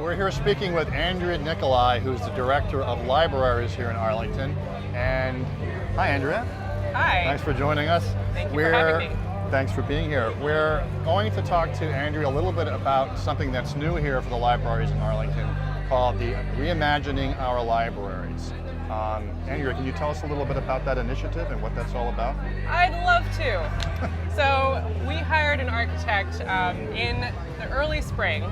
we're here speaking with Andrea Nicolai, who's the Director of Libraries here in Arlington. And hi, Andrea. Hi. Thanks for joining us. Thank you for having me. Thanks for being here. We're going to talk to Andrea a little bit about something that's new here for the libraries in Arlington called the Reimagining Our Libraries. Andrea, can you tell us a little bit about that initiative and what that's all about? I'd love to. So we hired an architect in the early spring,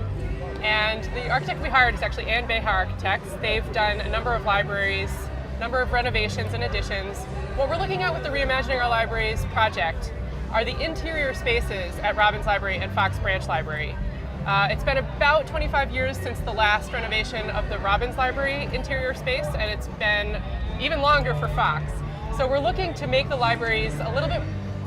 and the architect we hired is actually Ann Beha Architects. They've done a number of libraries, a number of renovations and additions. What we're looking at with the Reimagining Our Libraries project are the interior spaces at Robbins Library and Fox Branch Library. It's been about 25 years since the last renovation of the Robbins Library interior space, and it's been even longer for Fox. So we're looking to make the libraries a little bit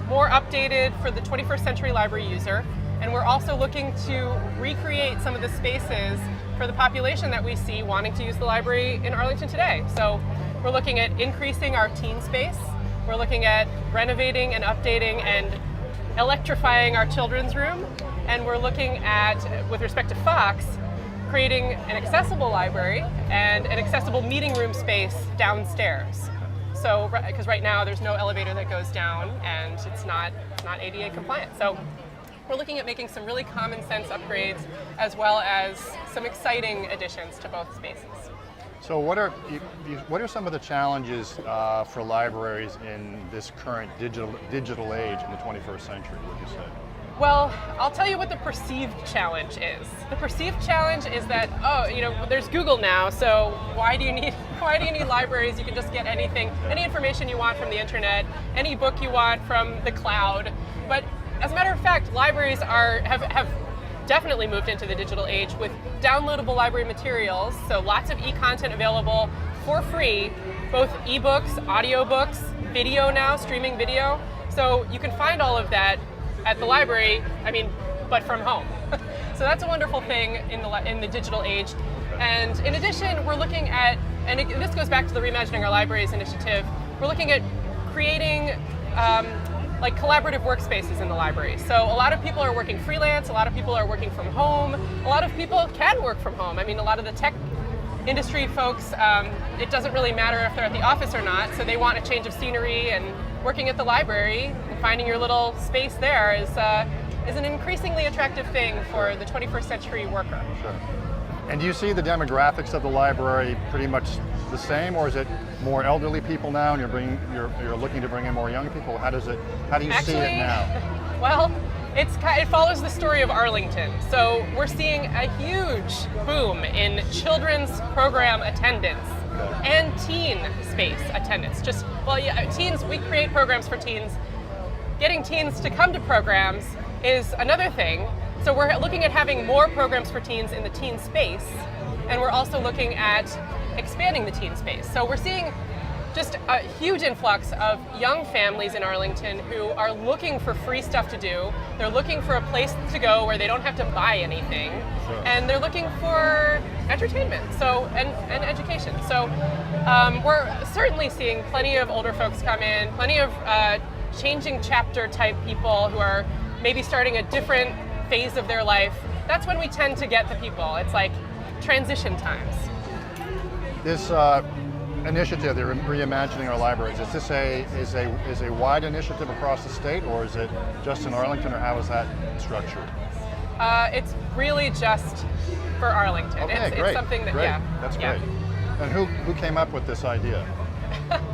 more updated for the 21st century library user, and we're also looking to recreate some of the spaces for the population that we see wanting to use the library in Arlington today. So we're looking at increasing our teen space, we're looking at renovating and updating and electrifying our children's room, and we're looking at, with respect to Fox, creating an accessible library and an accessible meeting room space downstairs. So, because right now there's no elevator that goes down and it's not ADA compliant. So we're looking at making some really common sense upgrades as well as some exciting additions to both spaces. So what are some of the challenges for libraries in this current digital age in the 21st century, would you say? Well, I'll tell you what the perceived challenge is. The perceived challenge is that, there's Google now, so why do you need libraries? You can just get anything, any information you want from the internet, any book you want from the cloud. But as a matter of fact, libraries have definitely moved into the digital age with downloadable library materials, so lots of e-content available for free, both ebooks, audiobooks, video now, streaming video. So you can find all of that at the library, but from home. So that's a wonderful thing in the digital age. And in addition, we're looking at, this goes back to the Reimagining Our Libraries initiative, we're looking at creating like collaborative workspaces in the library. So a lot of people are working freelance, a lot of people are working from home, a lot of people can work from home. A lot of the tech industry folks, it doesn't really matter if they're at the office or not, so they want a change of scenery, and working at the library and finding your little space there is an increasingly attractive thing for the 21st century worker. Sure. And do you see the demographics of the library pretty much the same, or is it more elderly people now, and you're looking to bring in more young people? How do you see it now? Well, it follows the story of Arlington. So we're seeing a huge boom in children's program attendance and teen space attendance. Teens, we create programs for teens. Getting teens to come to programs is another thing. So we're looking at having more programs for teens in the teen space, and we're also looking at expanding the teen space. So we're seeing just a huge influx of young families in Arlington who are looking for free stuff to do. They're looking for a place to go where they don't have to buy anything. Sure. And they're looking for entertainment and education. So we're certainly seeing plenty of older folks come in, plenty of changing chapter type people who are maybe starting a different phase of their life. That's when we tend to get the people. It's like transition times. This initiative, the Reimagining Our Libraries, is this a wide initiative across the state, or is it just in Arlington, or how is that structured? It's really just for Arlington. Okay, it's great. Something that, great. yeah. That's yeah. great. And who came up with this idea?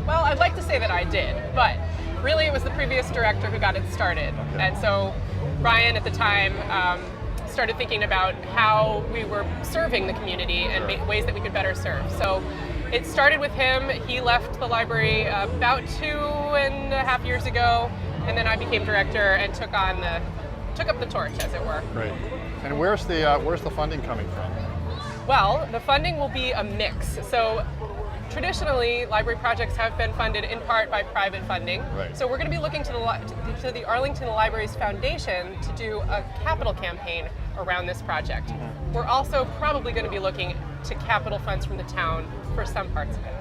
Well, I'd like to say that I did, but really it was the previous director who got it started. Okay. And so Brian at the time started thinking about how we were serving the community and ways that we could better serve. So it started with him. He left the library about 2.5 years ago, and then I became director and took up the torch, as it were. Great. And where's the funding coming from? Well, the funding will be a mix. So traditionally, library projects have been funded in part by private funding. Right. So we're going to be looking to the Arlington Libraries Foundation to do a capital campaign around this project. Mm-hmm. We're also probably going to be looking to capital funds from the town for some parts of it.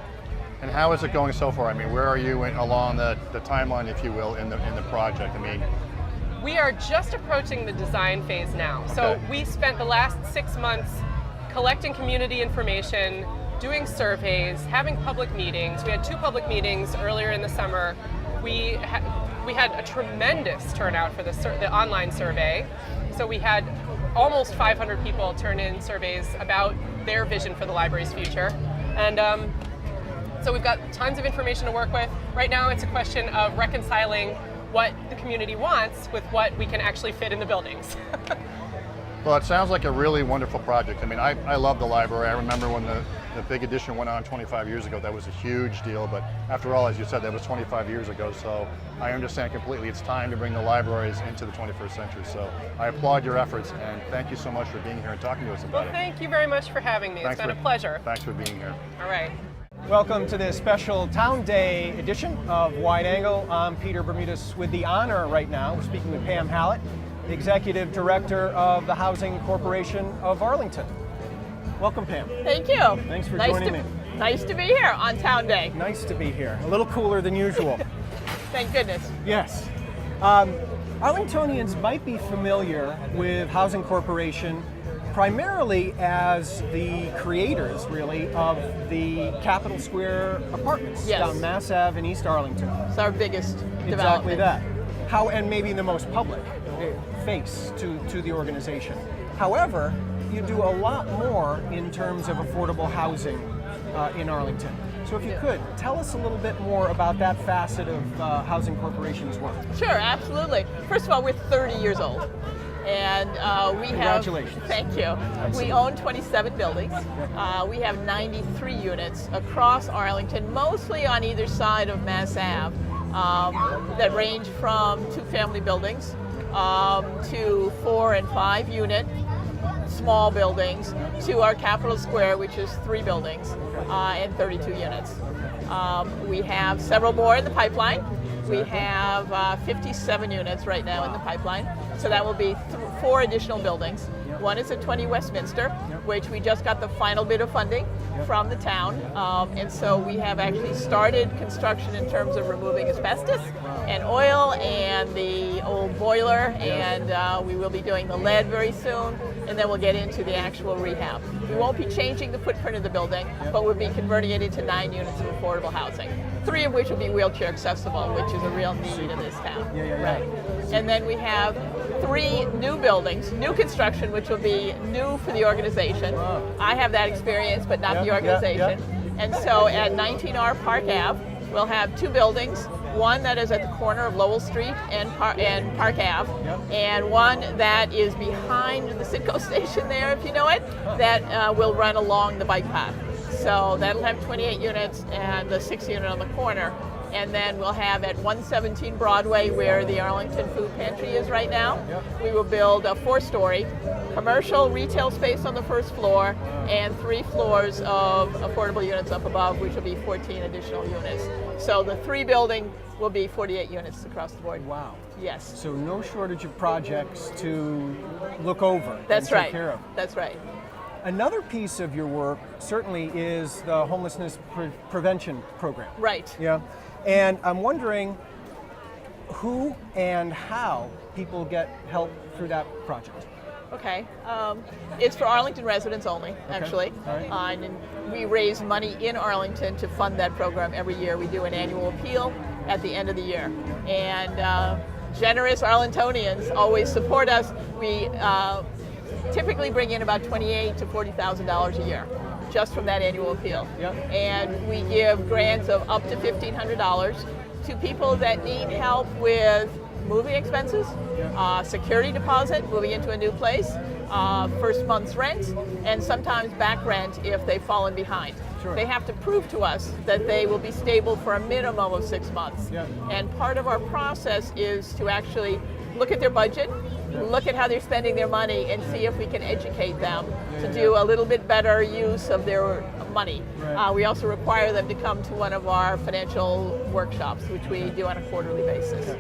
And how is it going so far? Where are you along the timeline, if you will, in the project? We are just approaching the design phase now. So we spent the last 6 months collecting community information, doing surveys, having public meetings. We had 2 public meetings earlier in the summer. We had a tremendous turnout for the online survey. So we had almost 500 people turn in surveys about their vision for the library's future. And so we've got tons of information to work with. Right now it's a question of reconciling what the community wants with what we can actually fit in the buildings. Well, it sounds like a really wonderful project. I mean, I love the library. I remember when the big edition went on 25 years ago, that was a huge deal, but after all, as you said, that was 25 years ago, so I understand completely it's time to bring the libraries into the 21st century, so I applaud your efforts, and thank you so much for being here and talking to us about Well, thank you very much for having me. It's been a pleasure. Thanks for being here. All right. Welcome to this special Town Day edition of Wide Angle. I'm Peter Bermudez with the honor right now. We're speaking with Pam Hallett, the Executive Director of the Housing Corporation of Arlington. Welcome, Pam. Thank you. Thanks for joining me. Nice to be here on Town Day. Nice to be here. A little cooler than usual. Thank goodness. Yes. Arlingtonians might be familiar with Housing Corporation primarily as the creators, really, of the Capitol Square apartments down Mass Ave in East Arlington. It's our biggest Exactly development. that. And maybe the most public face to the organization. However, you do a lot more in terms of affordable housing in Arlington. So if you could, tell us a little bit more about that facet of Housing Corporation's work. Sure, absolutely. First of all, we're 30 years old. And we Congratulations. Thank you. Absolutely. We own 27 buildings. We have 93 units across Arlington, mostly on either side of Mass Ave, that range from 2-family buildings to 4 and 5 unit small buildings to our Capitol Square, which is 3 buildings and 32 units. We have several more in the pipeline. We have 57 units right now in the pipeline, so that will be 4 additional buildings. One is at 20 Westminster, which we just got the final bit of funding from the town, and so we have actually started construction in terms of removing asbestos and oil and the old boiler, and we will be doing the lead very soon, and then we'll get into the actual rehab. We won't be changing the footprint of the building, but we'll be converting it into 9 units of affordable housing, 3 of which will be wheelchair accessible, which is a real need in this town. Right. And then we have 3 new buildings, new construction, which will be new for the organization. I have that experience, but not the organization. And so at 19R Park Ave, we'll have 2 buildings, one that is at the corner of Lowell Street and Park Ave, and one that is behind the Citgo station there, if you know it, that will run along the bike path. So that'll have 28 units and the 6 unit on the corner. And then we'll have at 117 Broadway, where the Arlington Food Pantry is right now, we will build a 4-story commercial retail space on the first floor and 3 floors of affordable units up above, which will be 14 additional units. So the 3 building will be 48 units across the board. Wow. Yes. So no shortage of projects to look over That's and right. take care of. That's right. Another piece of your work certainly is the homelessness prevention program. Right. Yeah. And I'm wondering who and how people get help through that project. Okay. It's for Arlington residents only, actually. All right. And we raise money in Arlington to fund that program every year. We do an annual appeal at the end of the year. And generous Arlingtonians always support us. We typically bring in about $28,000 to $40,000 a year just from that annual appeal. And we give grants of up to $1,500 to people that need help with moving expenses, security deposit, moving into a new place, first month's rent, and sometimes back rent if they've fallen behind. Sure. They have to prove to us that they will be stable for a minimum of 6 months. And part of our process is to actually look at their budget, look at how they're spending their money, and see if we can educate them to do a little bit better use of their money. We also require them to come to one of our financial workshops, which we do on a quarterly basis.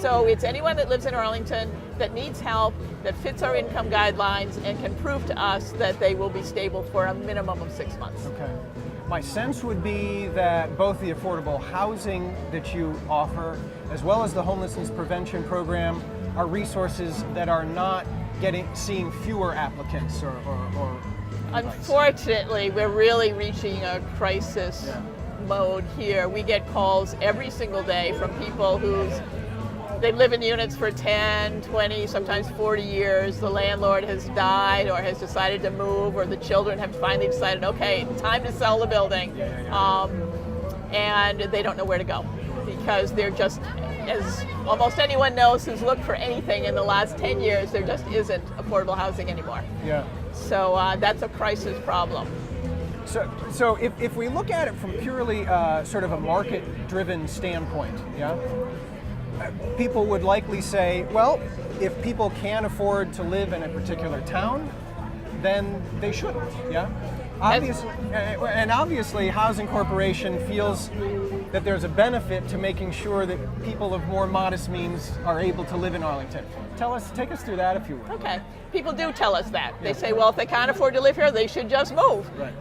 So it's anyone that lives in Arlington that needs help, that fits our income guidelines, and can prove to us that they will be stable for a minimum of 6 months. Okay. My sense would be that both the affordable housing that you offer, as well as the homelessness prevention program, are resources that are not seeing fewer applicants or advice? Unfortunately, we're really reaching a crisis mode here. We get calls every single day from people they live in units for 10, 20, sometimes 40 years. The landlord has died or has decided to move, or the children have finally decided, okay, time to sell the building. And they don't know where to go because they're just, as almost anyone knows who's looked for anything in the last 10 years, there just isn't affordable housing anymore. Yeah. So that's a crisis problem. So if we look at it from purely sort of a market-driven standpoint, people would likely say, well, if people can't afford to live in a particular town, then they shouldn't, Obviously, Housing Corporation feels that there's a benefit to making sure that people of more modest means are able to live in Arlington. Take us through that if you would. Okay, people do tell us that. They say, well, if they can't afford to live here, they should just move. Right.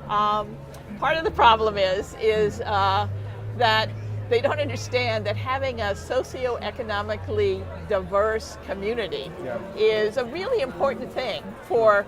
Part of the problem is that they don't understand that having a socioeconomically diverse community is a really important thing for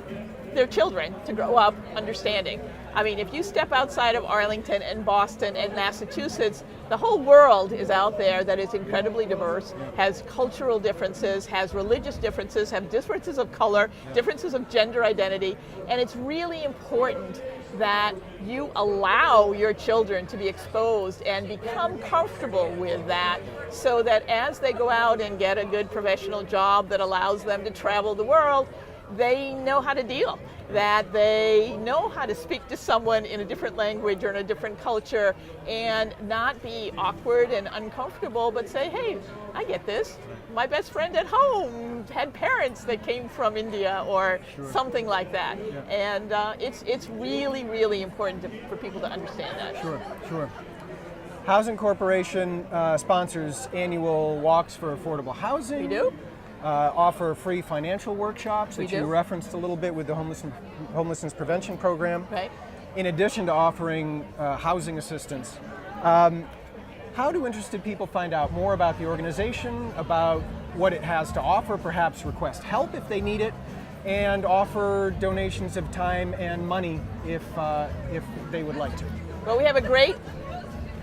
their children to grow up understanding. I mean, if you step outside of Arlington and Boston and Massachusetts, the whole world is out there that is incredibly diverse, has cultural differences, has religious differences, have differences of color, differences of gender identity, and it's really important that you allow your children to be exposed and become comfortable with that, so that as they go out and get a good professional job that allows them to travel the world, they know how to deal, that they know how to speak to someone in a different language or in a different culture and not be awkward and uncomfortable, but say, hey, I get this. My best friend at home had parents that came from India or something like that. And it's really, really important for people to understand that. Sure. Housing Corporation sponsors annual walks for affordable housing. We do. Offer free financial workshops that you referenced a little bit with the homelessness prevention program. Right. In addition to offering housing assistance. How do interested people find out more about the organization, about what it has to offer, perhaps request help if they need it, and offer donations of time and money if they would like to? Well, we have a great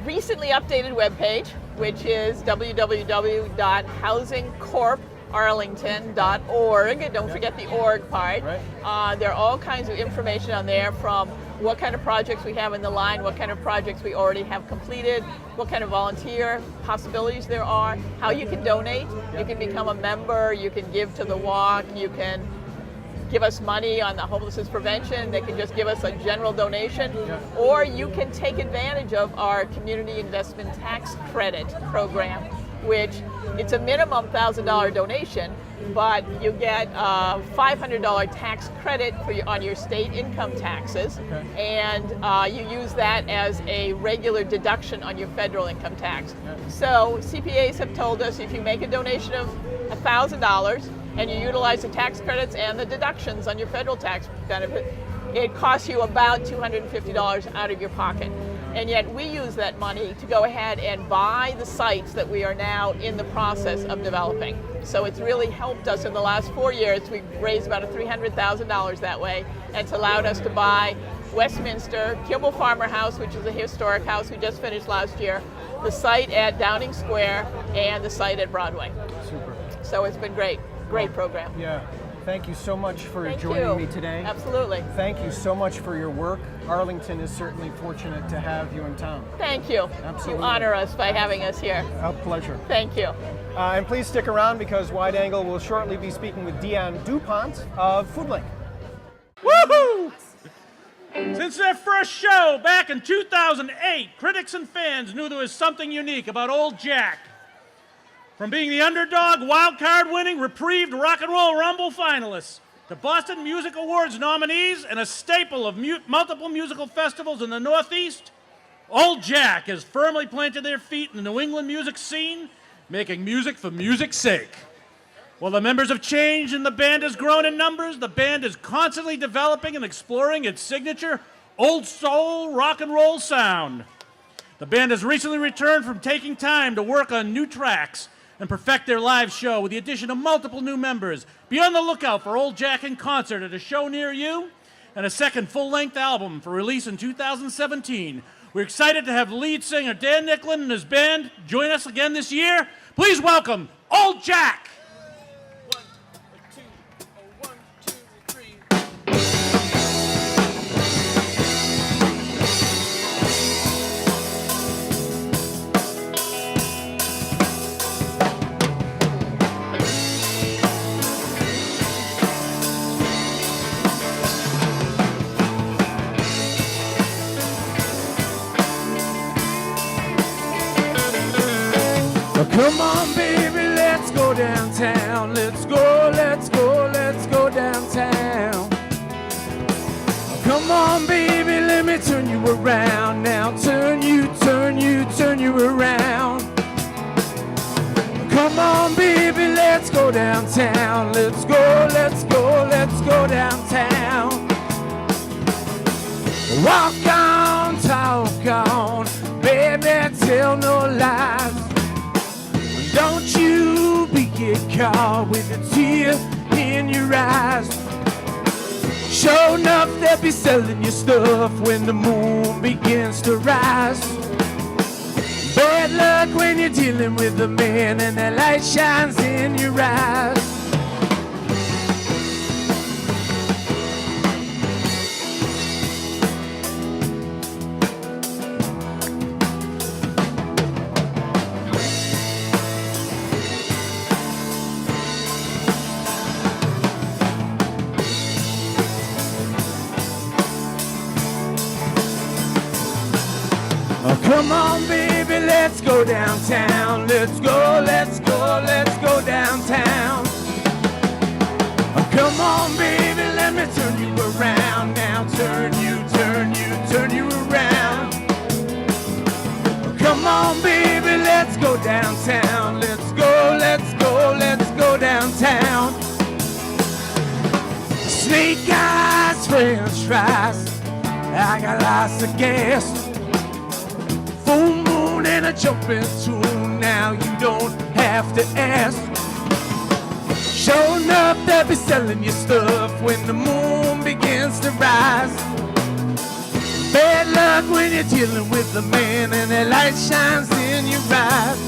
recently updated webpage, which is www.housingcorparlington.org. Don't forget the org part. Right. There are all kinds of information on there, from what kind of projects we have in the line, what kind of projects we already have completed, what kind of volunteer possibilities there are, how you can donate. You can become a member, you can give to the walk, you can give us money on the homelessness prevention, they can just give us a general donation, or you can take advantage of our community investment tax credit program, which it's a minimum $1,000 donation, but you get a $500 tax credit on your state income taxes, and you use that as a regular deduction on your federal income tax. So CPAs have told us if you make a donation of $1,000 and you utilize the tax credits and the deductions on your federal tax benefit, it costs you about $250 out of your pocket. And yet we use that money to go ahead and buy the sites that we are now in the process of developing. So it's really helped us in the last 4 years. We've raised about $300,000 that way, and it's allowed us to buy Westminster, Kimball Farmer House, which is a historic house we just finished last year, the site at Downing Square, and the site at Broadway. Super. So it's been great. Great program. Yeah. Thank you so much for Thank joining you. me today. Absolutely. Thank you so much for your work. Arlington is certainly fortunate to have you in town. Thank you. Absolutely. You honor us by having us here. A pleasure. Thank you. And please stick around, because Wide Angle will shortly be speaking with Deanne DuPont of FoodLink. Woohoo! Since their first show back in 2008, critics and fans knew there was something unique about Old Jack. From being the underdog, wild card winning, reprieved Rock and Roll Rumble finalists, to Boston Music Awards nominees and a staple of multiple musical festivals in the Northeast, Old Jack has firmly planted their feet in the New England music scene, making music for music's sake. While the members have changed and the band has grown in numbers, the band is constantly developing and exploring its signature old soul rock and roll sound. The band has recently returned from taking time to work on new tracks and perfect their live show with the addition of multiple new members. Be on the lookout for Old Jack in concert at a show near you. and a second full-length album for release in 2017. We're excited to have lead singer Dan Nicklin and his band join us again this year. Please welcome Old Jack. Come on, baby, let's go downtown. Let's go, let's go, let's go downtown. Come on, baby, let me turn you around. Now turn you around. Come on, baby, let's go downtown. Let's go, let's go, let's go downtown. Walk on, talk on, baby, tell no lies. Don't you be get caught with a tear in your eyes. Sure enough, they'll be selling your stuff when the moon begins to rise. Bad luck when you're dealing with a man and that light shines in your eyes. Come on, baby, let's go downtown. Let's go, let's go, let's go downtown. Come on, baby, let me turn you around. Now turn you around. Come on, baby, let's go downtown. Let's go, let's go, let's go downtown. Snake eyes, French fries. I got lots of gas. Full moon and a jumping tune, now you don't have to ask. Sure enough, they'll be selling your stuff when the moon begins to rise. Bad luck when you're dealing with a man and that light shines in your eyes.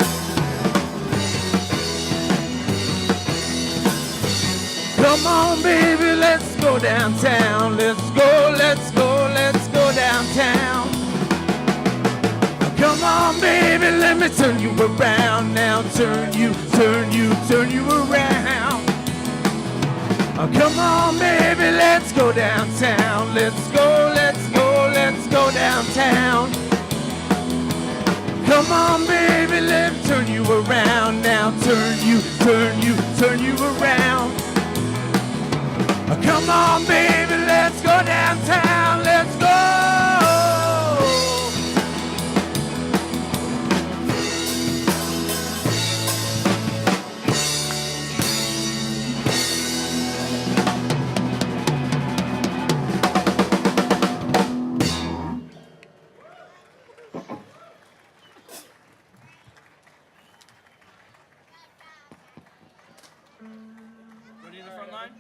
Come on, baby, let's go downtown. Let's go, let's go, let's go downtown. Come on, baby, let me turn you around. Now turn you around. Come on, baby, let's go downtown. Let's go, let's go, let's go downtown. Come on, baby, let me turn you around. Now turn you around. Come on, baby, let's go downtown. Let's go. Ready in the front line?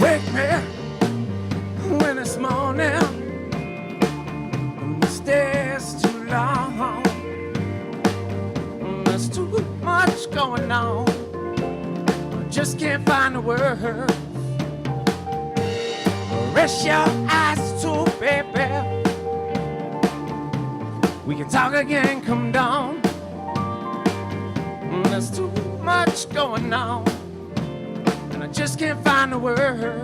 Wake me when it's morning. The stairs too long. There's too much going on. I just can't find the words. Rest your eyes too, baby. We can talk again, come down. There's too much going on. I just can't find the word.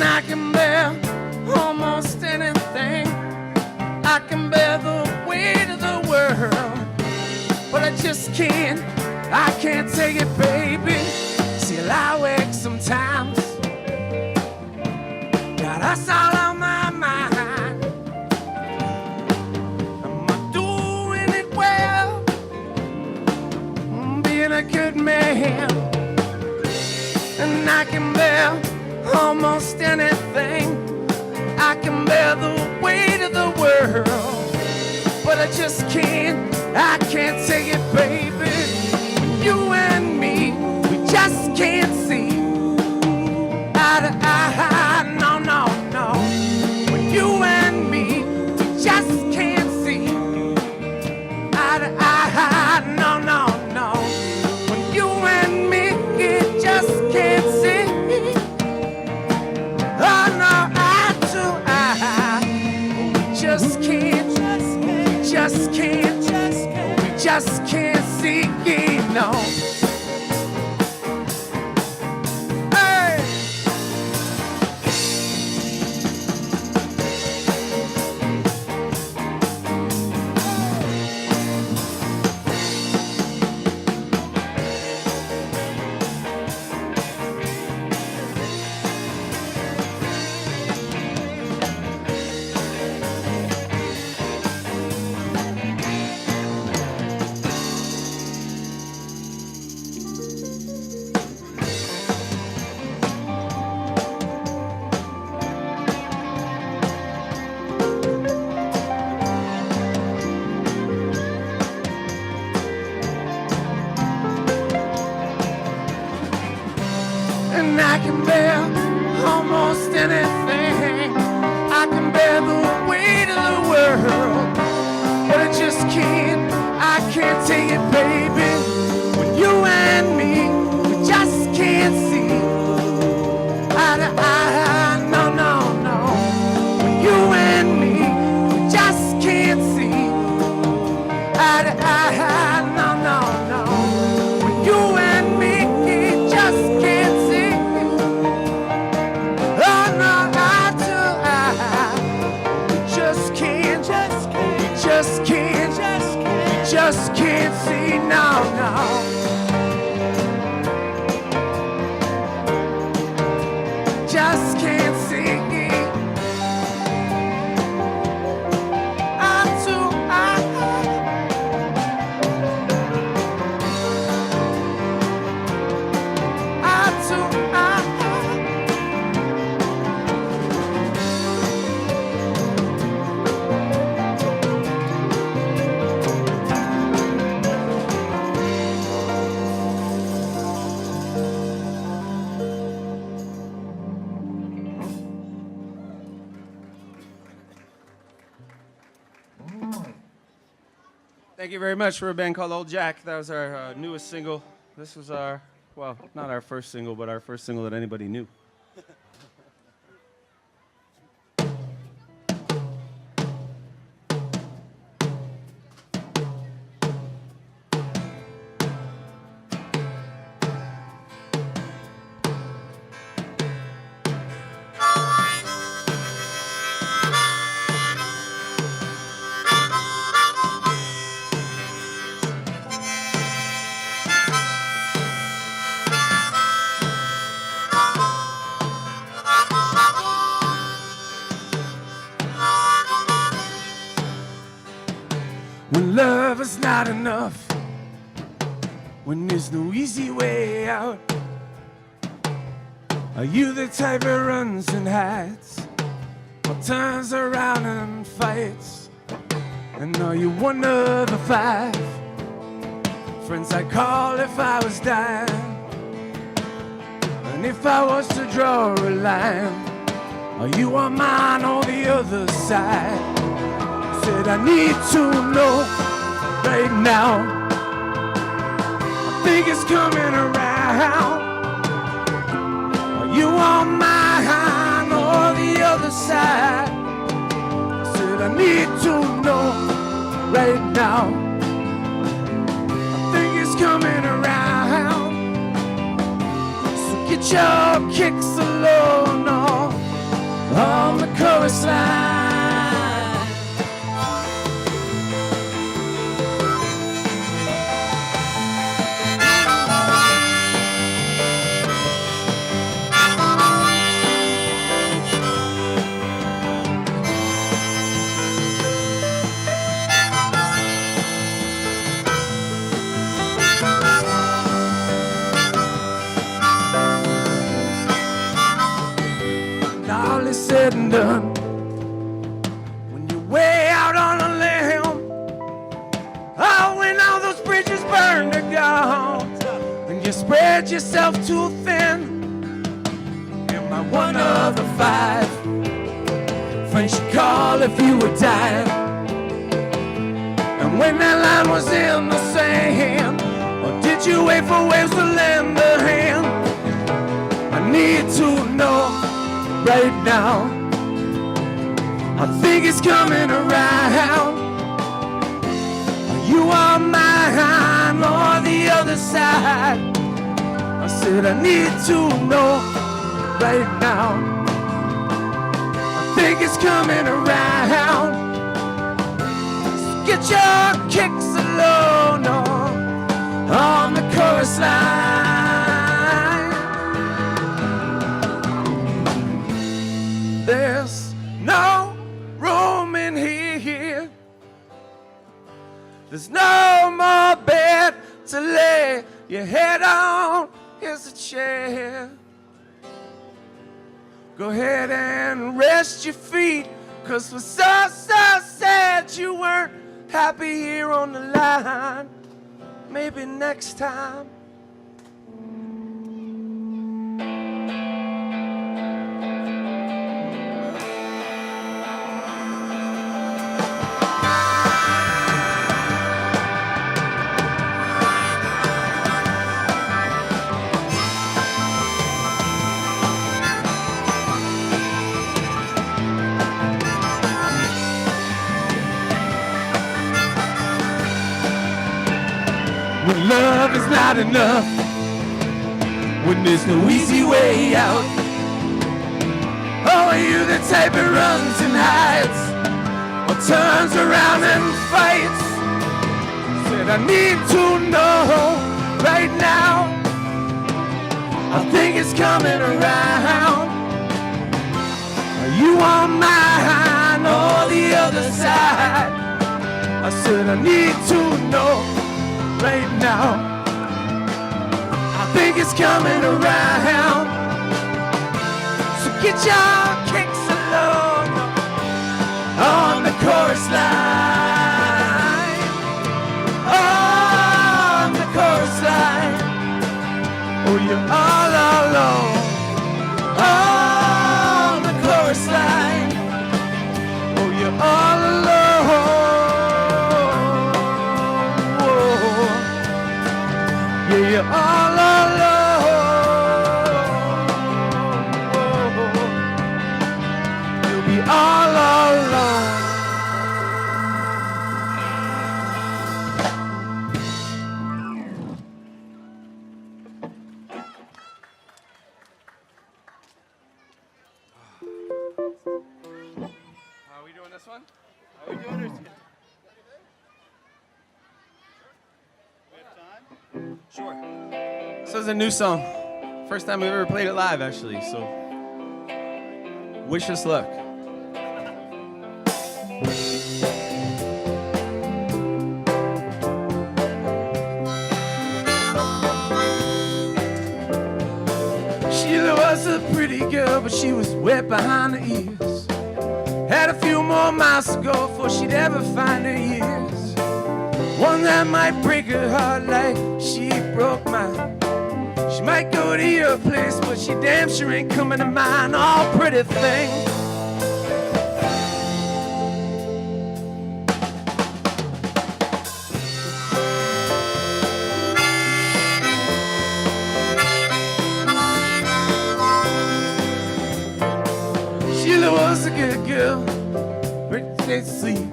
I can bear almost anything. I can bear the weight of the world. I just I can't take it, baby. Still I wake sometimes. Got us all on my mind. Am I doing it well? Being a good man. And I can bear almost anything. I can bear the weight of the world. But I just I can't take it, baby. You and me, we just can't see eye to eye. No, no, no. When you and me, we just can't see eye to eye. No, no, no. When you and me, we just can't see. Oh no, eye to eye. We just can't. Just can't, we just can't see, no. Hey! And I can bear almost anything. I can bear the weight of the world. But I can't take it, baby. When you and me, we just can't see eye to eye. No, no, no. When you and me, we just can't see eye to eye. No, no, no. When you and me, we just can't see. Oh no, eye to eye. We just can't. We just can't. We just can't see. No, no. Just can't see eye to eye. Eye to eye. Thank you very much for a band called Old Jack. That was our newest single. This was our, well, not our first single, but our first single that anybody knew. When love is not enough, when there's no easy way out, are you the type that runs and hides, or turns around and fights? And are you one of the 5 friends I'd call if I was dying? And if I was to draw a line, are you on mine or the other side? Said I need to know right now. I think it's coming around. Are you on mine or the other side? Said I need to know right now. I think it's coming around. So get your kicks alone on the chorus line. all is said and done, when you're way out on a limb, oh, when all those bridges burn to gold, and you spread yourself too thin, am I one of the 5 friends you call if you were dying? And when that line was in the sand, or did you wait for waves to lend a hand? I need to know right now. I think it's coming around. You are mine or the other side. I said I need to know right now. I think it's coming around. So get your kicks alone on the chorus line. There's no room in here. There's no more bed to lay your head on. Here's a chair. Go ahead and rest your feet, 'cause we're so sad you weren't happy here on the line. Maybe next time. When love is not enough, when there's no easy way out. Oh, are you the type that runs and hides, or turns around and fights? Said I need to know right now. I think it's coming around. Are you on mine or the other side? I said I need to know right now. I think it's coming around. So get your kicks along on the chorus line. On the chorus line. Oh, you're all alone on the chorus line. Oh, you're all alone. Yeah, you're all alone. You'll be all alone. Are we doing this one? Are we doing this? Sure. So it's a new song. First time we've ever played it live, actually, so wish us luck. Sheila was a pretty girl, but she was wet behind the ears. Had a few more miles to go before she'd ever find her years. One that might break her heart like she broke mine. She might go to your place, but she damn sure ain't coming to mine. Oh, pretty thing. Sheila was a good girl, pretty sleep.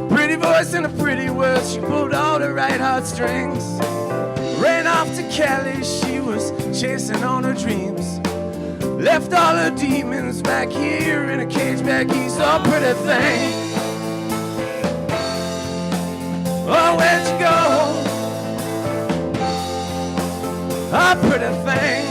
Pretty voice and a pretty words, she pulled all the right heartstrings. Ran off to Cali, she was chasing on her dreams. Left all her demons back here in a cage back east. Oh, pretty thing. Oh, where'd you go? Oh, pretty thing.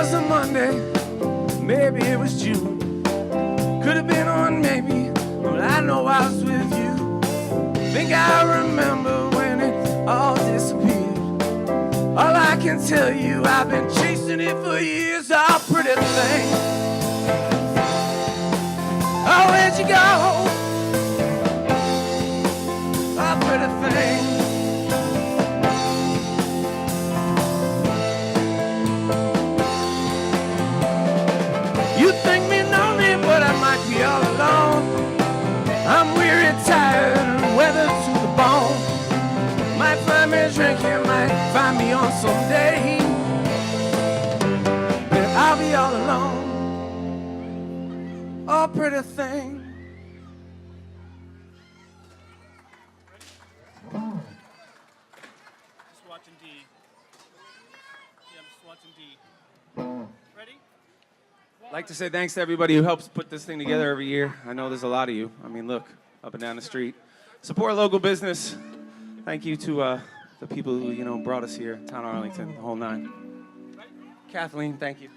was a Monday, maybe it was June. Could have been on maybe, but I know I was with you. Think I remember when it all disappeared. All I can tell you, I've been chasing it for years. Oh, pretty thing. Oh, where'd you go? Oh, pretty thing. You think me lonely, but I might be all alone. I'm weary, tired, and weathered to the bone. Might find me drinking, might find me on some day. But I'll be all alone. Oh, pretty thing. Just watching D. Yeah, I'm just watching D. Ready? I'd like to say thanks to everybody who helps put this thing together every year. I know there's a lot of you. I mean, look, up and down the street. Support local business. Thank you to the people who, you know, brought us here, Town of Arlington, the whole nine. Kathleen, thank you.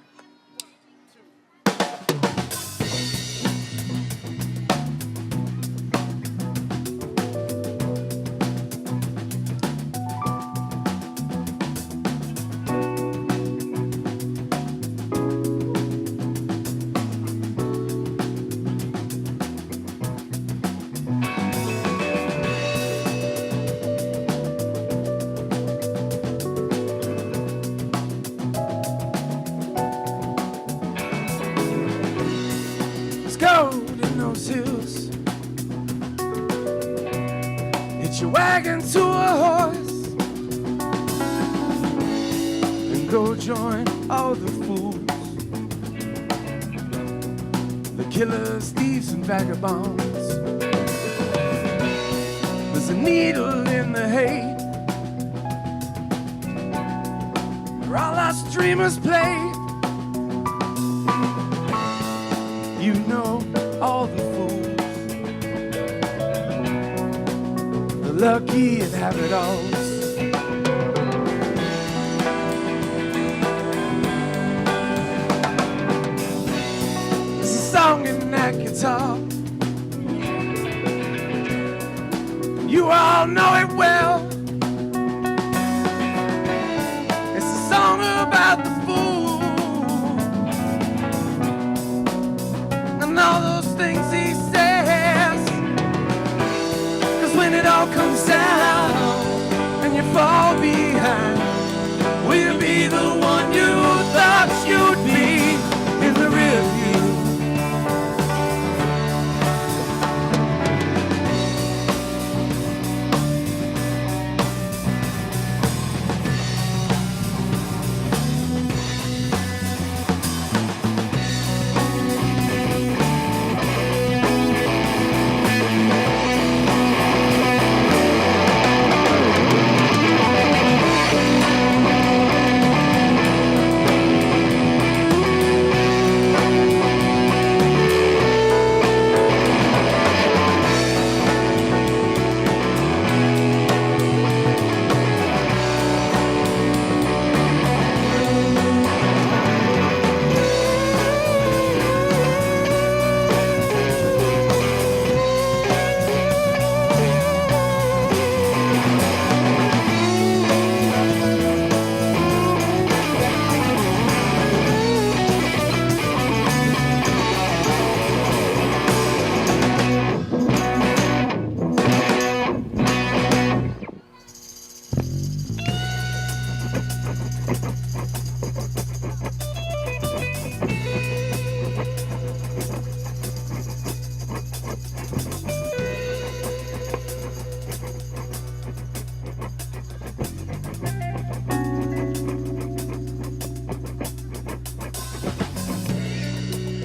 Gold in those hills. Hitch your wagon to a horse and go join all the fools, the killers, thieves, and vagabonds. There's a needle in the hay where all us dreamers play. You know all the fools, the lucky and have-it-alls. There's a song in that guitar, you all know it well. It's a song about the fool and all those things he says. 'Cause when it all comes down and you fall behind, we'll be the one you thought you'd be in the rear view.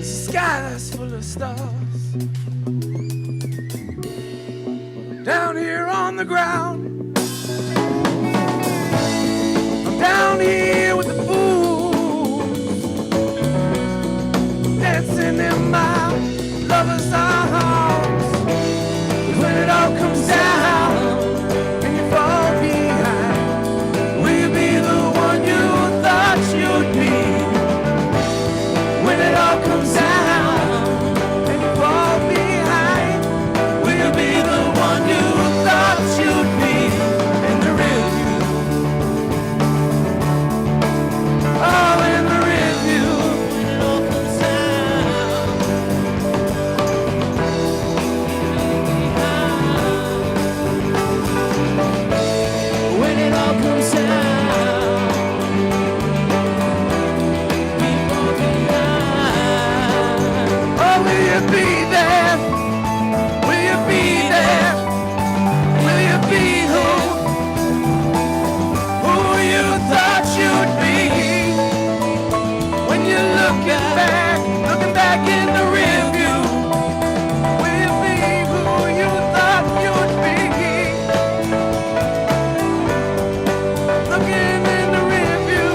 Sky's full of stars. Down here on the ground, I'm down here with the fools, dancing in my lover's arms. 'Cause when it all comes down and you fall behind, we'll be the one you thought you'd be all comes down. Keep walking on. Oh, will you be there? Will you be there? Will you be who you thought you'd be? When you're looking back in the rear view, will you be who you thought you'd be? Looking in the rear view,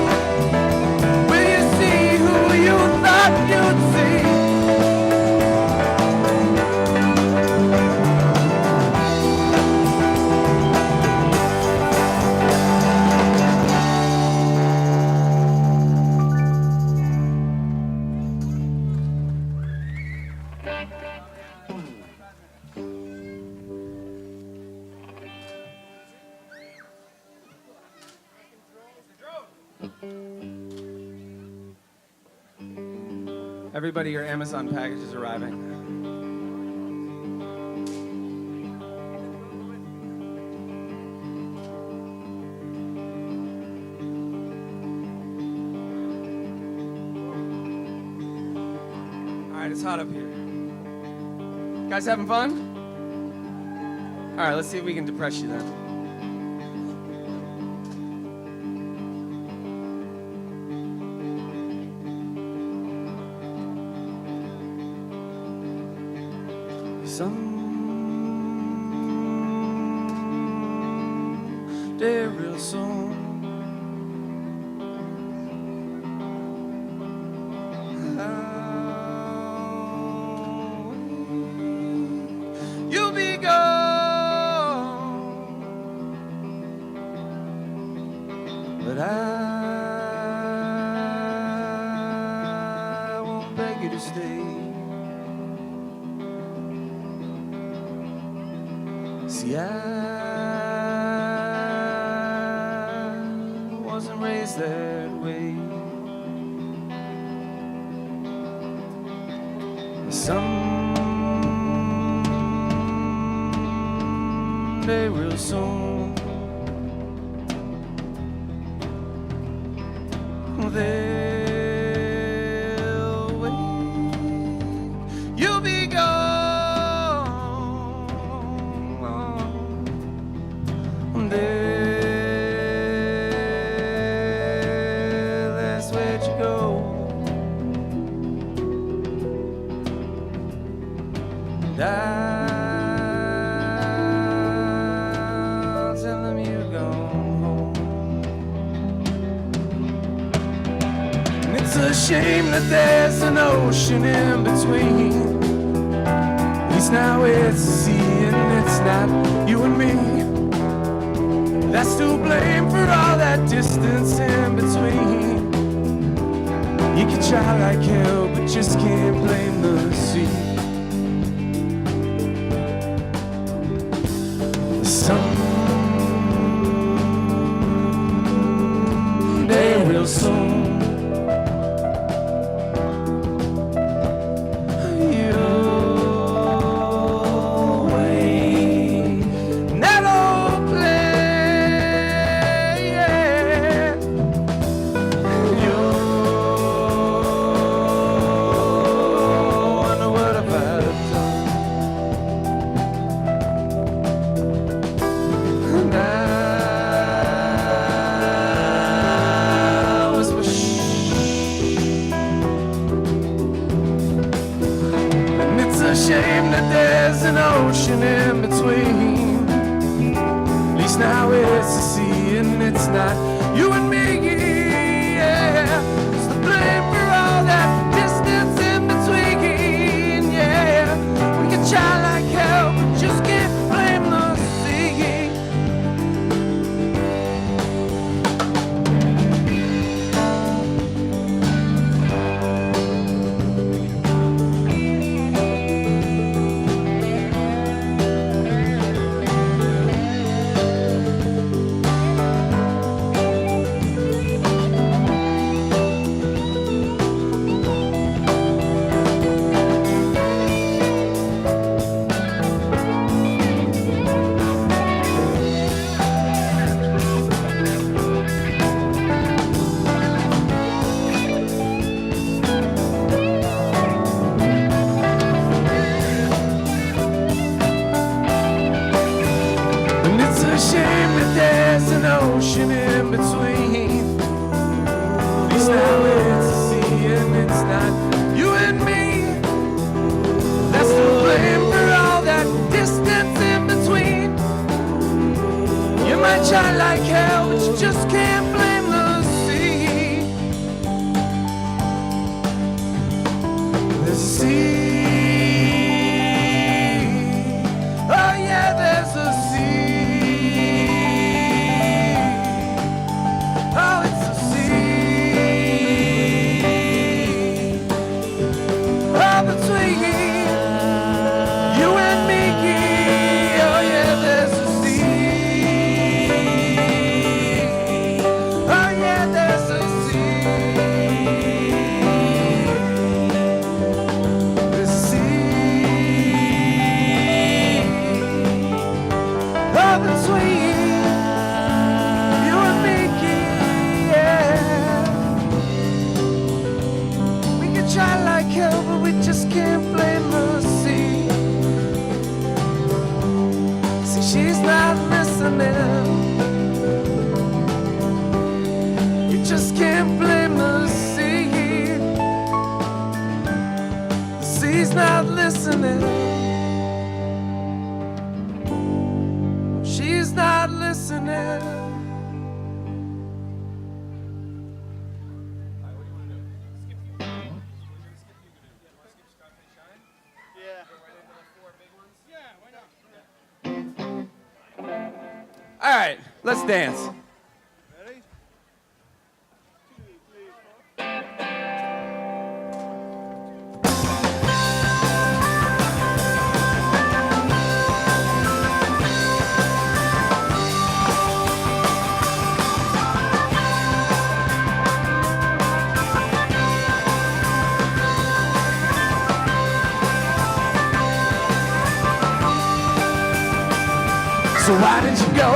will you see who you thought you'd see? Everybody, your Amazon package is arriving. All right, it's hot up here. Guys having fun? All right, let's see if we can depress you then. Someday real soon, you'll be gone, but I won't beg you to stay. See, I wasn't raised that way. Someday real soon, they'll wait. You'll be gone. That's where you go. And I'll tell them you're gone home. And it's a shame that there's an ocean in between. At least now it's the sea and it's not you and me. That's to blame for all that distance in between. You can try like hell, but just can't blame the sea. Someday real soon, shame that there's an ocean in between. At least now it's the sea and it's not you and me. Yeah, it's the blame for all that distance in between. Yeah, we can try like hell, but just can't blame the sea. between. At least now it's a sea and it's not you and me. That's the blame for all that distance in between. You might try like hell, but you just can't blame the sea. The sea. Oh yeah, there's a sea. Oh, it's a sea. Oh, between you and me. Oh yeah, there's a sea. Oh yeah, there's a sea. The sea. Oh, between you and me, yeah. We can try like hell, but we just can't blame the sea. See, she's not listening. You just can't blame the sea. The sea's not listening. She's not listening. All right, let's dance. So why did you go?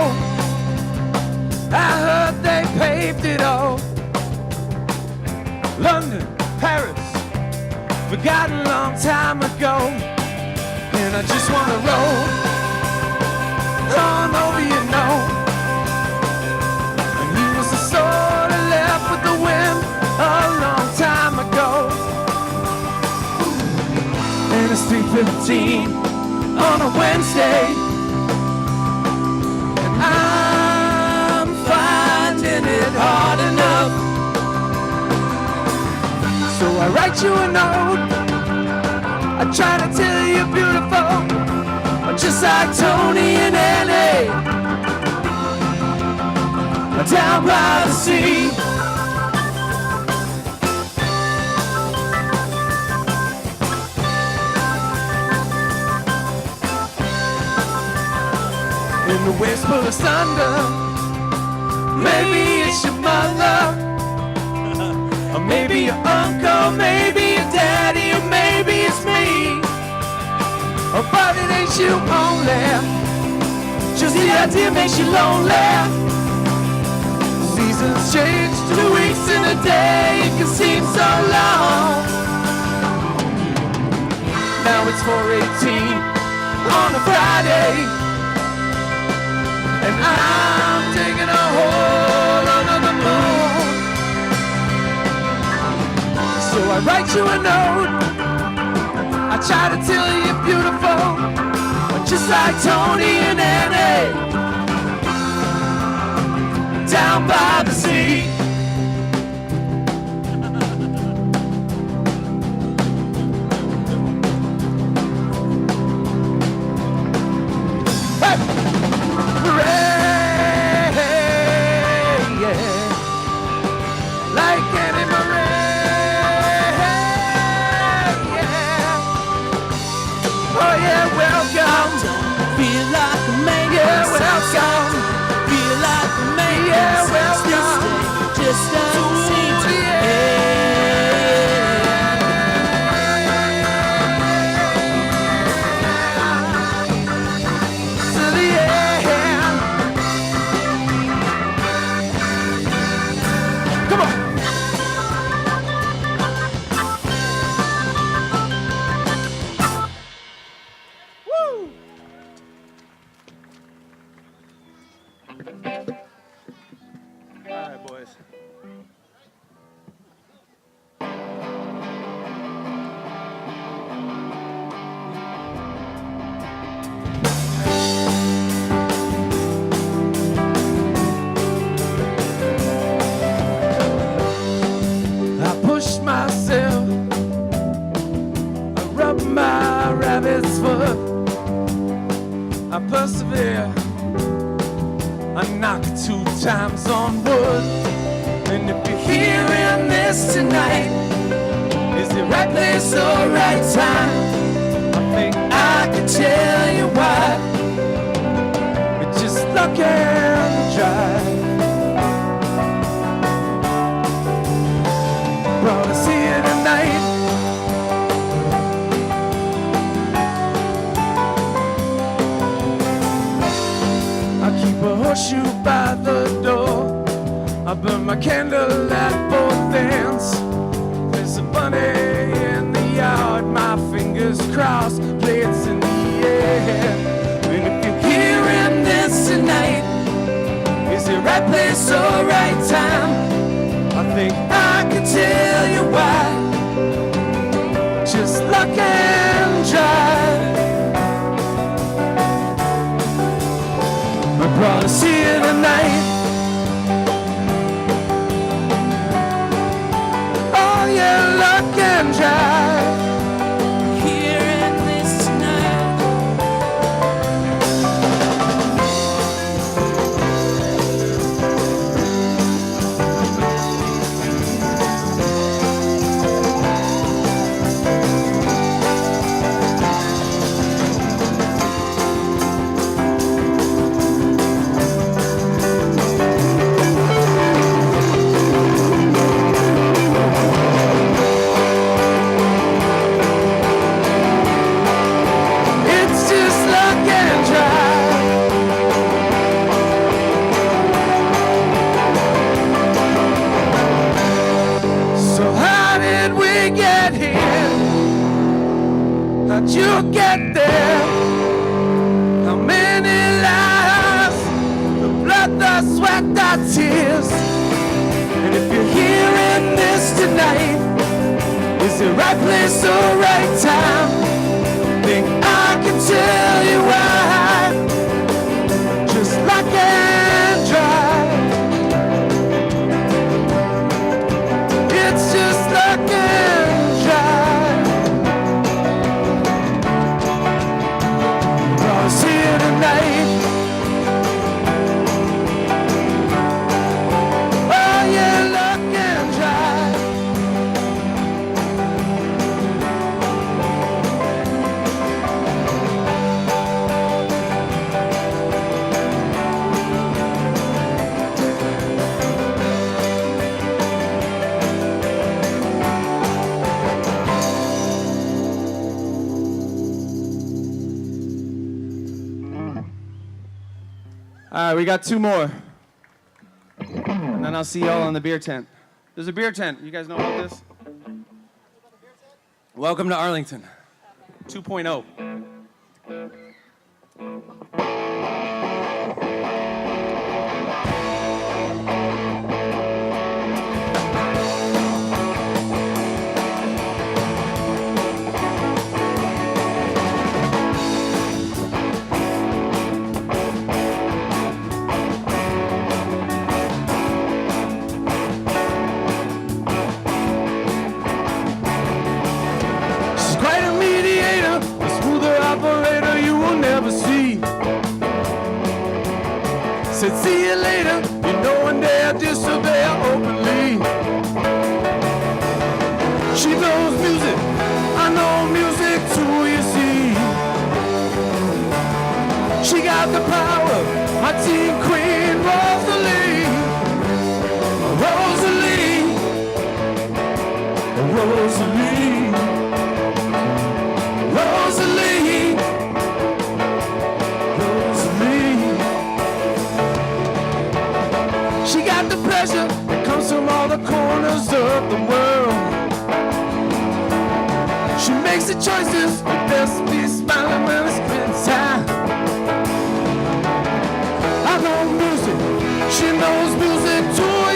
I heard they paved it all. London, Paris, forgotten a long time ago. And I just wanna roll on over, you know. And he was the sort of left with the wind a long time ago. And it's 3:15 on a Wednesday. I'm finding it hard enough. So I write you a note. I try to tell you you're beautiful, just like Tony and Annie, down by the sea. In the whisper of thunder, maybe it's your mother, or maybe your uncle, maybe your daddy, or maybe it's me. Oh, but it ain't you only, just the idea makes you lonely. Seasons change, 2 weeks in a day, it can seem so long. Now it's 4:18 on a Friday, and I'm taking a hold under the moon. So I write you a note. I try to tell you you're beautiful, just like Tony and Annie, down by the sea. All right, boys. I push myself, I rub my rabbit's foot, I persevere, I knock 2 times on wood. And if you're hearing this tonight, is the right place or right time? I think I can tell you why. It's just luck and drive. Brought us here tonight. I keep a horseshoe by the door. I burn my candle at both ends. There's a bunny in the yard, my fingers crossed, plates in the air. And if you're hearing this tonight, is the right place or right time? I think I can tell you why. Just luck and drive. I brought us here tonight. Oh yeah, luck and drive. Hearing this tonight. It's just luck and drive. So how did we get here? How'd you get there? How many lives? The blood, the sweat, the tears. And if you're hearing this tonight, is the right place or right time? Think I can tell you why. Just luck and drive. It's just luck and drive. Brought us here tonight. Oh yeah, luck and drive. All right, we got 2 more. And then I'll see y'all in the beer tent. There's a beer tent. You guys know about this? Welcome to Arlington 2.0. She's quite a mediator, a smoother operator you will never see. Said see you later, you know one day I disobey her openly. She knows music, I know music too, you see. She got the power, my teen queen, Rosalie. Rosalie, Rosalie, Rosalie, Rosalie. She got the pleasure that comes from all the corners of the world. She makes the choices, but best be smiling when it's been time. I know music, she knows music too.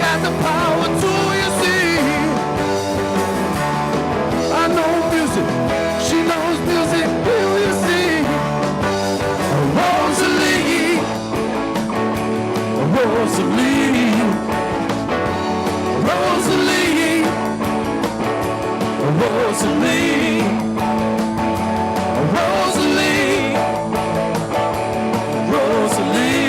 got the power to, you see. I know music, she knows music, do you see? Rosalie, Rosalie, Rosalie, Rosalie, Rosalie, Rosalie.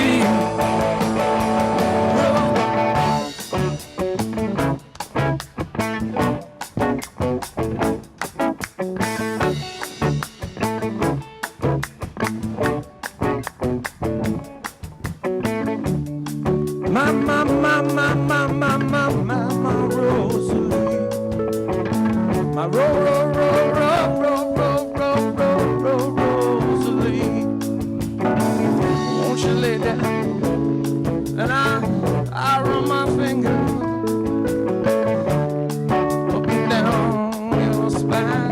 My Rosalie. My Rosalie. Won't you lay down and I run my finger up and down your spine.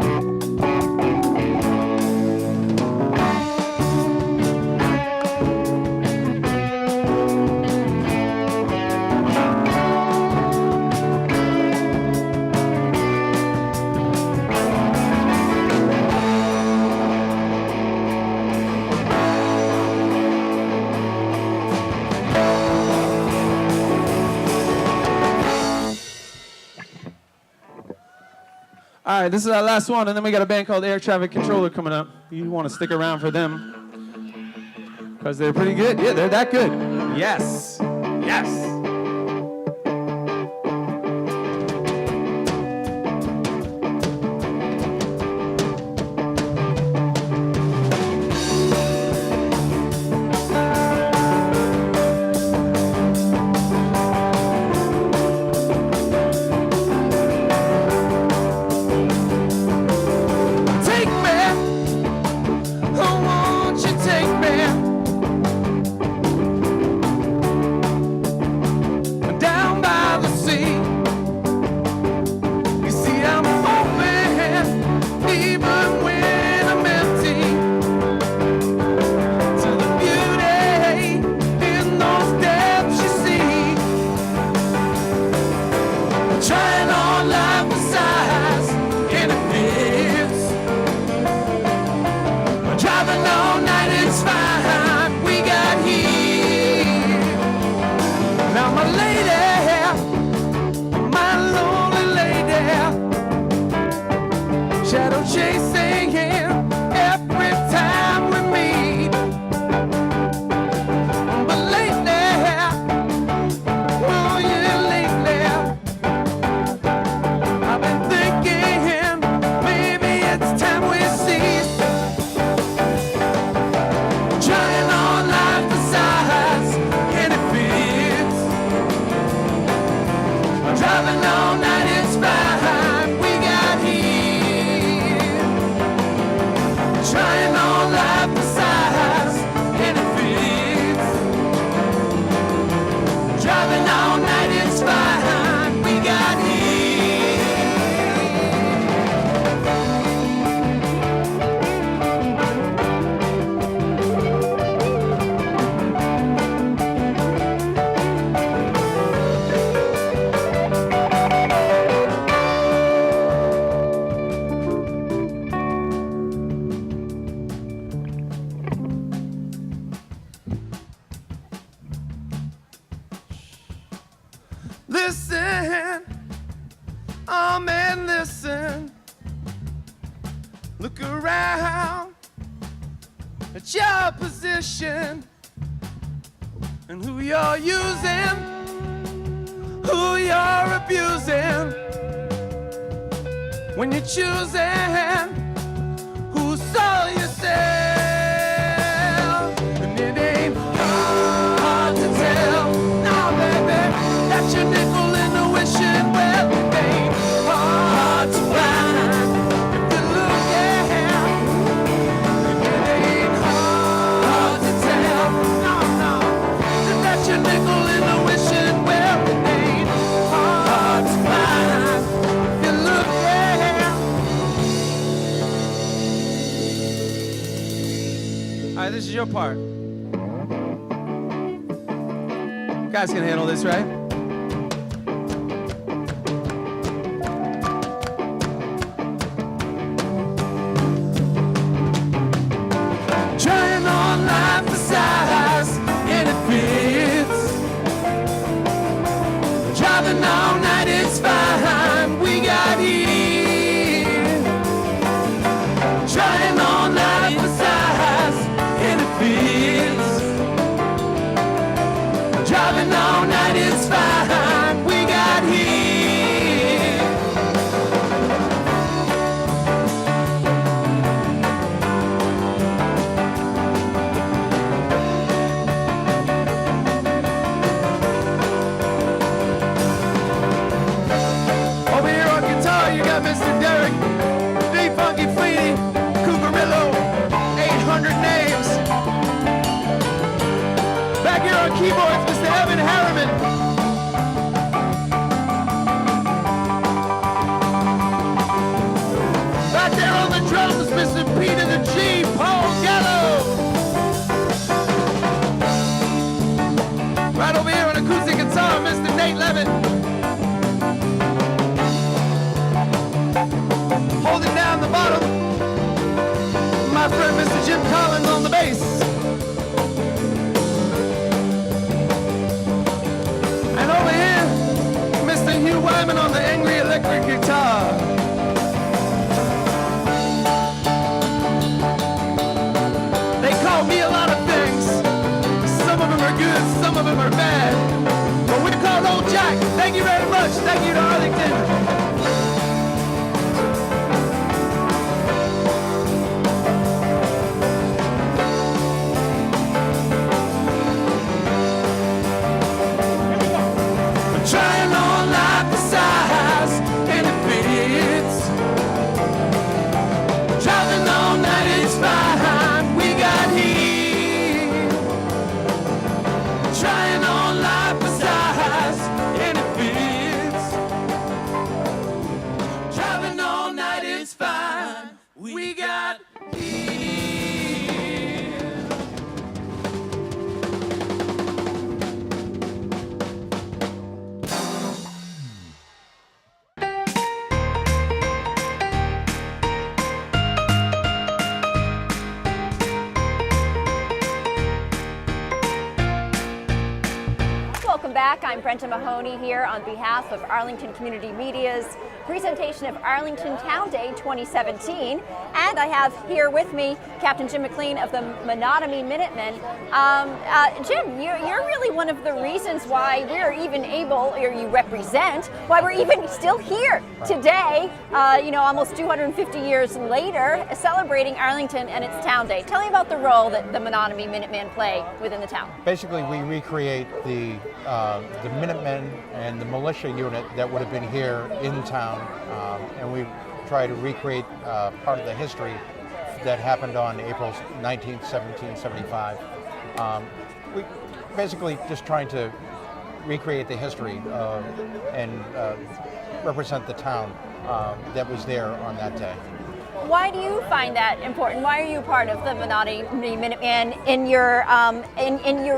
All right, this is our last one, and then we got a band called Air Traffic Controller coming up. You want to stick around for them because they're pretty good. Yeah, they're that good. Yes, yes. Take me, oh, won't you take me down by the sea? You see, I'm open even when I'm empty to the beauty in those depths you see. Trying on life besides and it fits. Driving all night, it's fine. We got here. Now my lady, my lonely lady, shadow chasing every time we meet. But lately, oh yeah, lately, I've been thinking maybe it's time we cease. Trying on life besides and it fits. Driving all night, it's fine. We got here. Trying on life besides and it fits. Driving all night, it's fine. We got here. Listen, oh man, listen. Look around at your position and who you're using, who you're abusing. When you're choosing who saw yourself, and it ain't hard to tell. Now, baby, that's your nickel in the wishing well. It ain't hard to find if you look at. And it ain't hard to tell. No, no, that's your nickel in the wishing well. It ain't hard to find if you look at. All right, this is your part. You guys can handle this, right? Driving all night, it's fine. We got heat. Over here on guitar, you got Mr. Derek, D Funky Fleety, Cucarillo, 800 names. Back here on keyboards, Mr. Evan Harriman. Right there on the drums, Mr. Peter the G, Paul Gallo. Right over here on acoustic guitar, Mr. Nate Levin. Holding down the bottom, my friend Mr. Jim Collins on the bass. And over here, Mr. Hugh Wyman on the angry electric guitar. They call me a lot of things. Some of them are good, some of them are bad. But we're called Old Jack. Thank you very much. Thank you to Arlington. Trying on life the size and it fits. Driving all night, it's fine. We got heat. Trying on life the size and it fits. Driving all night, it's fine. We got heat. Welcome back. I'm Brenta Mahoney here on behalf of Arlington Community Media's presentation of Arlington Town Day 2017. And I have here with me Captain Jim McLean of the Menotomy Minutemen. Jim, you're really one of the reasons why we're even able, or you represent, why we're even still here today, almost 250 years later, celebrating Arlington and its Town Day. Tell me about the role that the Menotomy Minutemen play within the town. Basically, we recreate the Minutemen and the militia unit that would have been here in town, and we try to recreate part of the history that happened on April 19th, 1775. We basically just trying to recreate the history and represent the town that was there on that day. Why do you find that important? Why are you part of the Menotomy Minutemen in your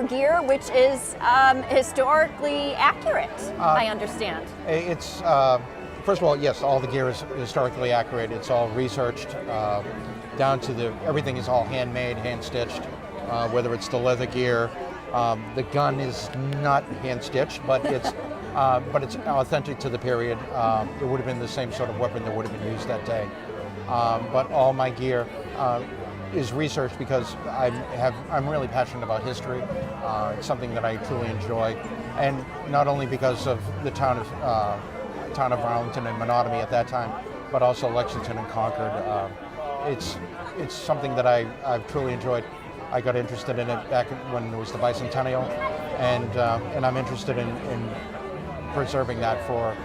gear, which is historically accurate? I understand. It's first of all, yes, all the gear is historically accurate. It's all researched down to everything is all handmade, hand stitched. Whether it's the leather gear, the gun is not hand stitched, but it's authentic to the period. It would have been the same sort of weapon that would have been used that day. But all my gear is researched because I'm really passionate about history. It's something that I truly enjoy, and not only because of the town of Arlington and Menotomy at that time, but also Lexington and Concord. It's something that I've truly enjoyed. I got interested in it back when it was the bicentennial, and I'm interested in preserving that for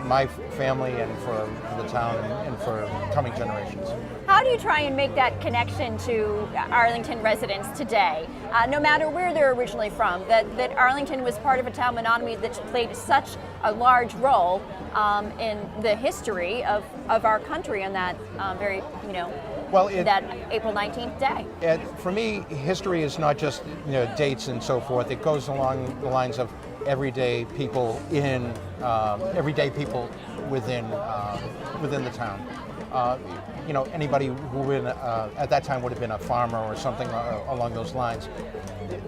my family and for the town and for coming generations. How do you try and make that connection to Arlington residents today, no matter where they're originally from, that Arlington was part of a town, Menotomy, that played such a large role in the history of our country on that that April 19th day? For me, history is not just dates and so forth. It goes along the lines of everyday people within the town. Anybody who at that time would have been a farmer or something along those lines.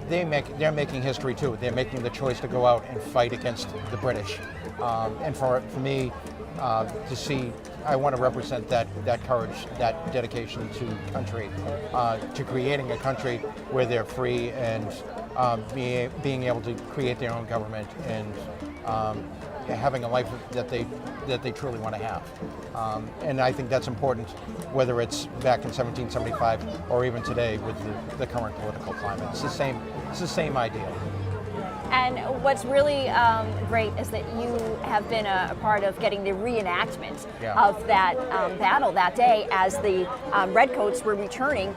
They're making history too. They're making the choice to go out and fight against the British. And for me to see, I want to represent that courage, that dedication to country, to creating a country where they're free and being able to create their own government and having a life that they truly want to have. And I think that's important, whether it's back in 1775 or even today with the current political climate. It's the same idea. And what's really great is that you have been a part of getting the reenactment of that battle that day as the Redcoats were retreating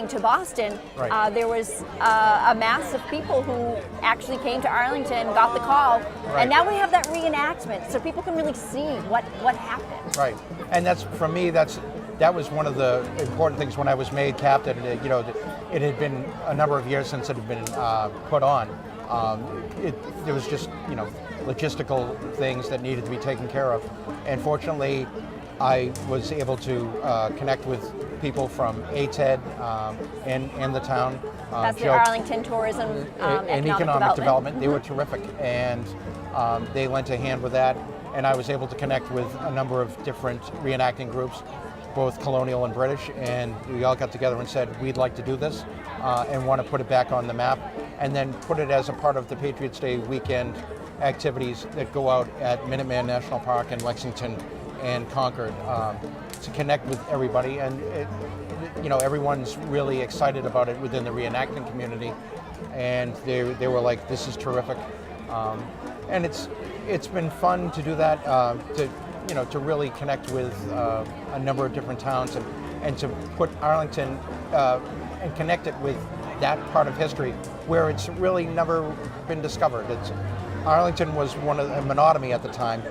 to Boston. Right. There was a mass of people who actually came to Arlington, got the call, and now we have that reenactment, so people can really see what happened. Right, and that's, for me, that was one of the important things when I was made captain. You know, it had been a number of years since it had been put on. There was just, you know, logistical things that needed to be taken care of. And fortunately, I was able to connect with people from ATED and the town. That's the Arlington Tourism and Economic Development. They were terrific, and they lent a hand with that. And I was able to connect with a number of different reenacting groups, both colonial and British, and we all got together and said, we'd like to do this and want to put it back on the map, and then put it as a part of the Patriots Day weekend activities that go out at Minuteman National Park in Lexington and Concord to connect with everybody. And you know, everyone's really excited about it within the reenacting community, and they were like, this is terrific. And it's been fun to do that, to really connect with a number of different towns and to put Arlington and connect it with that part of history where it's really never been discovered. Arlington was one of the Menotomy at the time,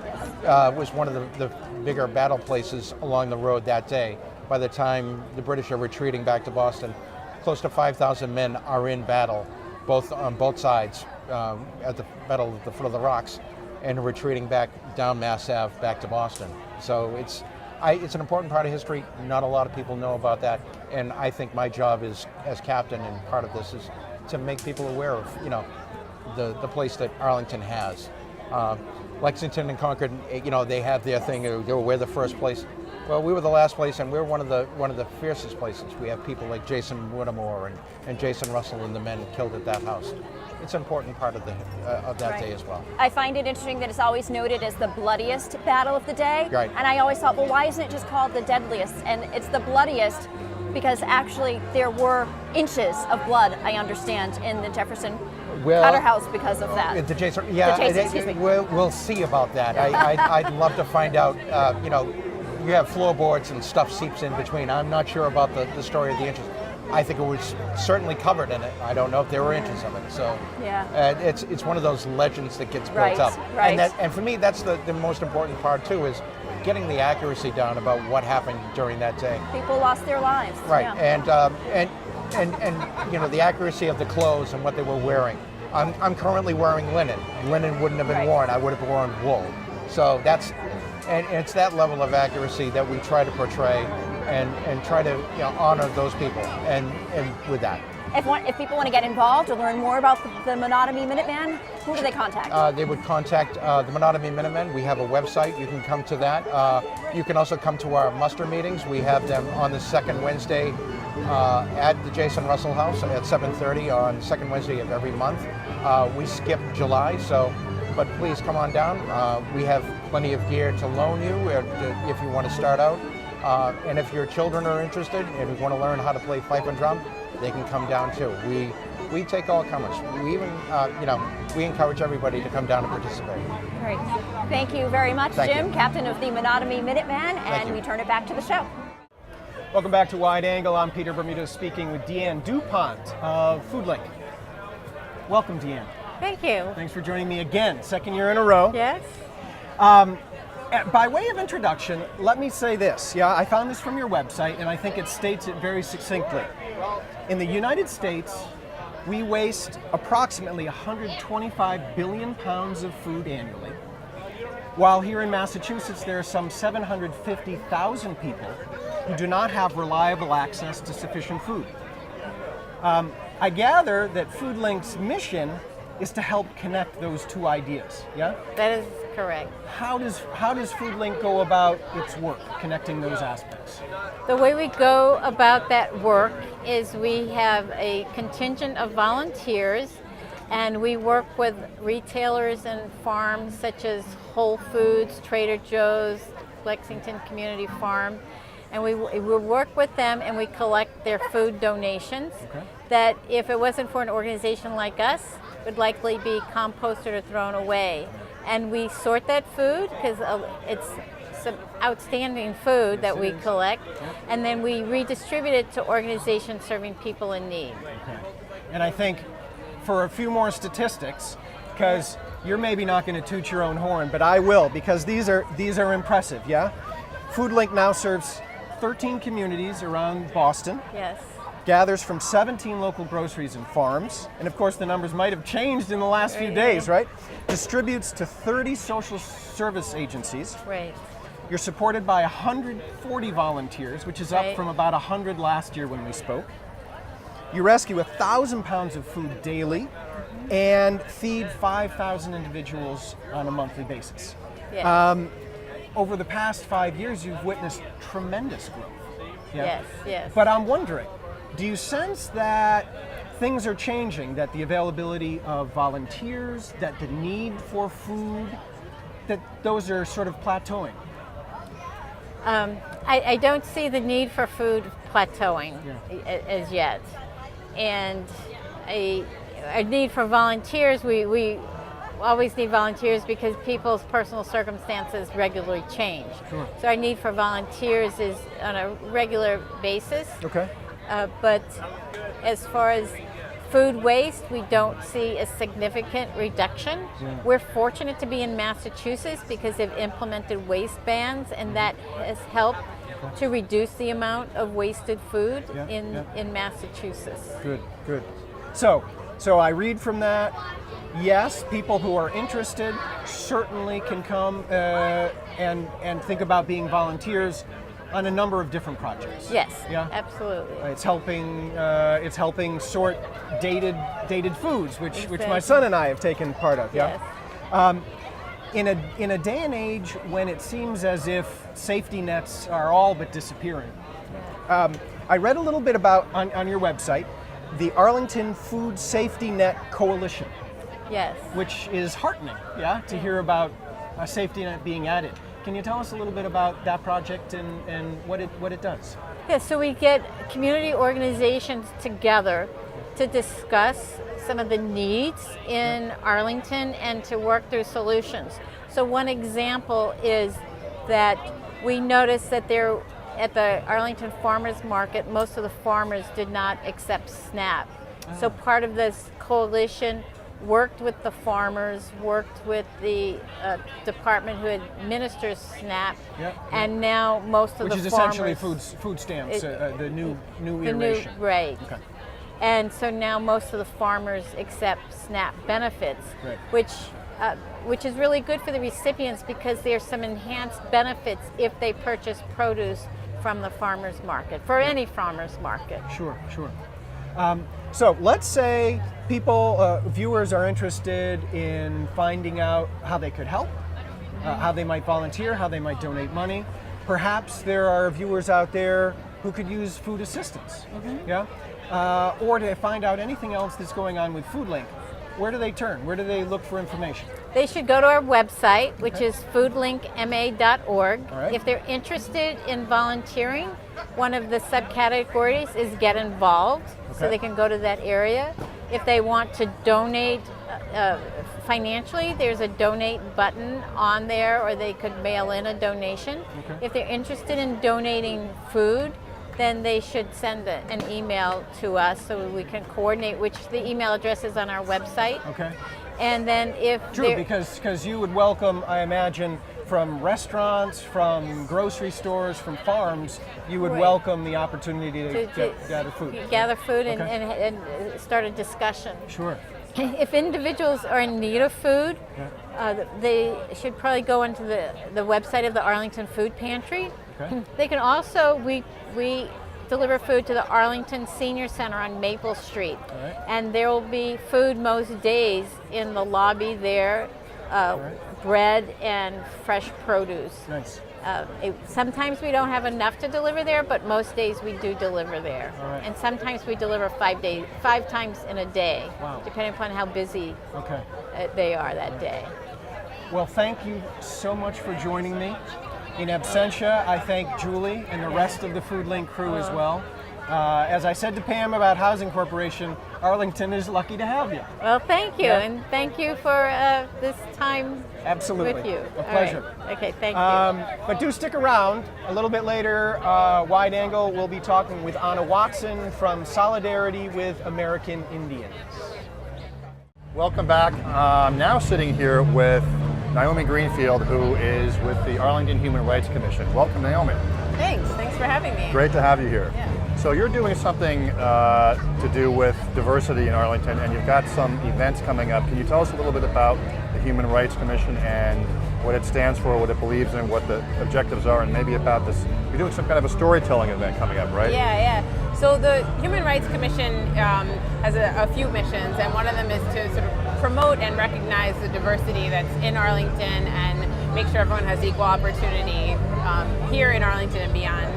was one of the bigger battle places along the road that day. By the time the British are retreating back to Boston, close to 5,000 men are in battle, on both sides, at the battle at the foot of the rocks, and retreating back down Mass Ave back to Boston. So it's an important part of history. Not a lot of people know about that, and I think my job is, as captain, and part of this is to make people aware of, you know, the place that Arlington has. Lexington and Concord, you know, they have their thing. We're the first place. Well, we were the last place, and we're one of the fiercest places. We have people like Jason Whittemore and Jason Russell and the men killed at that house. It's an important part of that day as well. I find it interesting that it's always noted as the bloodiest battle of the day. Right. And I always thought, well, why isn't it just called the deadliest? And it's the bloodiest because actually there were inches of blood, I understand, in the Jefferson Cutter House because of that. The Jason, excuse me. We'll see about that. I'd love to find out. You know, you have floorboards and stuff seeps in between. I'm not sure about the story of the inches. I think it was certainly covered in it. I don't know if there were inches of it. So it's one of those legends that gets built up. Right. And for me, that's the most important part too, is getting the accuracy down about what happened during that day. People lost their lives. Right. Yeah. And you know, the accuracy of the clothes and what they were wearing. I'm currently wearing linen. Linen wouldn't have been worn. I would have worn wool. So and it's that level of accuracy that we try to portray and try to, you know, honor those people and with that. If people want to get involved or learn more about the Menotomy Minuteman, who do they contact? They would contact the Menotomy Minutemen. We have a website. You can come to that. You can also come to our muster meetings. We have them on the second Wednesday at the Jason Russell House at 7:30 on the second Wednesday of every month. We skip July, but please come on down. We have plenty of gear to loan you if you want to start out. And if your children are interested and want to learn how to play fife and drum, they can come down too. We take all comers. We even, we encourage everybody to come down and participate. Great. Thank you very much, Jim, captain of the Menotomy Minuteman, and we turn it back to the show. Welcome back to Wide Angle. I'm Peter Bermuda speaking with Deanne DuPont of FoodLink. Welcome, Deanne. Thank you. Thanks for joining me again, second year in a row. Yes. By way of introduction, let me say this. Yeah, I found this from your website, and I think it states it very succinctly. In the United States, we waste approximately 125 billion pounds of food annually, while here in Massachusetts, there are some 750,000 people who do not have reliable access to sufficient food. I gather that FoodLink's mission is to help connect those two ideas. Yeah. That is correct. How does FoodLink go about its work, connecting those aspects? The way we go about that work is we have a contingent of volunteers, and we work with retailers and farms such as Whole Foods, Trader Joe's, Lexington Community Farm, and we work with them and we collect their food donations that, if it wasn't for an organization like us, would likely be composted or thrown away. And we sort that food because it's some outstanding food that we collect, and then we redistribute it to organizations serving people in need. And I think for a few more statistics, because you're maybe not going to toot your own horn, but I will, because these are impressive. Yeah, FoodLink now serves 13 communities around Boston. Yes. Gathers from 17 local groceries and farms, and of course the numbers might have changed in the last few days, right? Distributes to 30 social service agencies. Right. You're supported by 140 volunteers, which is up from about 100 last year when we spoke. You rescue 1,000 pounds of food daily and feed 5,000 individuals on a monthly basis. Yes. Over the past 5 years, you've witnessed tremendous growth. Yeah? Yes, yes. But I'm wondering, do you sense that things are changing, that the availability of volunteers, that the need for food, that those are sort of plateauing? I don't see the need for food plateauing as yet. And a need for volunteers, we always need volunteers because people's personal circumstances regularly change. Sure. So our need for volunteers is on a regular basis. Okay. But as far as food waste, we don't see a significant reduction. Yeah. We're fortunate to be in Massachusetts because they've implemented waste bans, and that has helped to reduce the amount of wasted food in Massachusetts. Good. So I read from that, yes, people who are interested certainly can come and think about being volunteers on a number of different projects. Yes, yeah? absolutely. It's helping sort dated foods, which my son and I have taken part of. Yeah. Yes. In a day and age when it seems as if safety nets are all but disappearing, I read a little bit about on your website the Arlington Food Safety Net Coalition. Yes. Which is heartening, to hear about a safety net being added. Can you tell us a little bit about that project and what it does? Yeah, so we get community organizations together to discuss some of the needs in Arlington and to work through solutions. So one example is that we noticed that there at the Arlington Farmers Market, most of the farmers did not accept SNAP. So part of this coalition worked with the farmers, worked with the department who administers SNAP, and now most of which the is farmers... essentially food stamps, the new iteration. Right. Okay. And so now most of the farmers accept SNAP benefits, which is really good for the recipients because there's some enhanced benefits if they purchase produce from the farmers market, for any farmers market. Sure. So let's say people, viewers are interested in finding out how they could help, how they might volunteer, how they might donate money. Perhaps there are viewers out there who could use food assistance, or to find out anything else that's going on with FoodLink. Where do they turn? Where do they look for information? They should go to our website, which is foodlinkma.org. Right. If they're interested in volunteering, one of the subcategories is Get Involved, so they can go to that area. If they want to donate financially, there's a donate button on there, or they could mail in a donation. If they're interested in donating food, then they should send an email to us so we can coordinate, which the email address is on our website. Okay. And then if True, because you would welcome, I imagine, from restaurants, from grocery stores, from farms, you would welcome the opportunity to gather food. Gather food and start a discussion. Sure. If individuals are in need of food, they should probably go onto the website of the Arlington Food Pantry. They can also, we deliver food to the Arlington Senior Center on Maple Street. right. And there will be food most days in the lobby there, bread and fresh produce. Nice. Sometimes we don't have enough to deliver there, but most days we do deliver there. All right. And sometimes we deliver 5 times in a day, Wow. depending upon how busy Okay. they are that day. Well, thank you so much for joining me. In absentia, I thank Julie and the rest of the Food Link crew as well. As I said to Pam about Housing Corporation, Arlington is lucky to have you. Well, thank you, Yeah. and thank you for this time Absolutely. with you. A All right. pleasure. Okay, thank you. But do stick around. A little bit later, Wide Angle, we'll be talking with Anna Watson from Solidarity with American Indians. Welcome back. I'm now sitting here with Naomi Greenfield, who is with the Arlington Human Rights Commission. Welcome, Naomi. Thanks for having me. Great to have you here. Yeah. So you're doing something to do with diversity in Arlington, and you've got some events coming up. Can you tell us a little bit about the Human Rights Commission and what it stands for, what it believes in, what the objectives are, and maybe about this? You're doing some kind of a storytelling event coming up, right? Yeah. So the Human Rights Commission has a few missions, and one of them is to sort of promote and recognize the diversity that's in Arlington and make sure everyone has equal opportunity here in Arlington and beyond.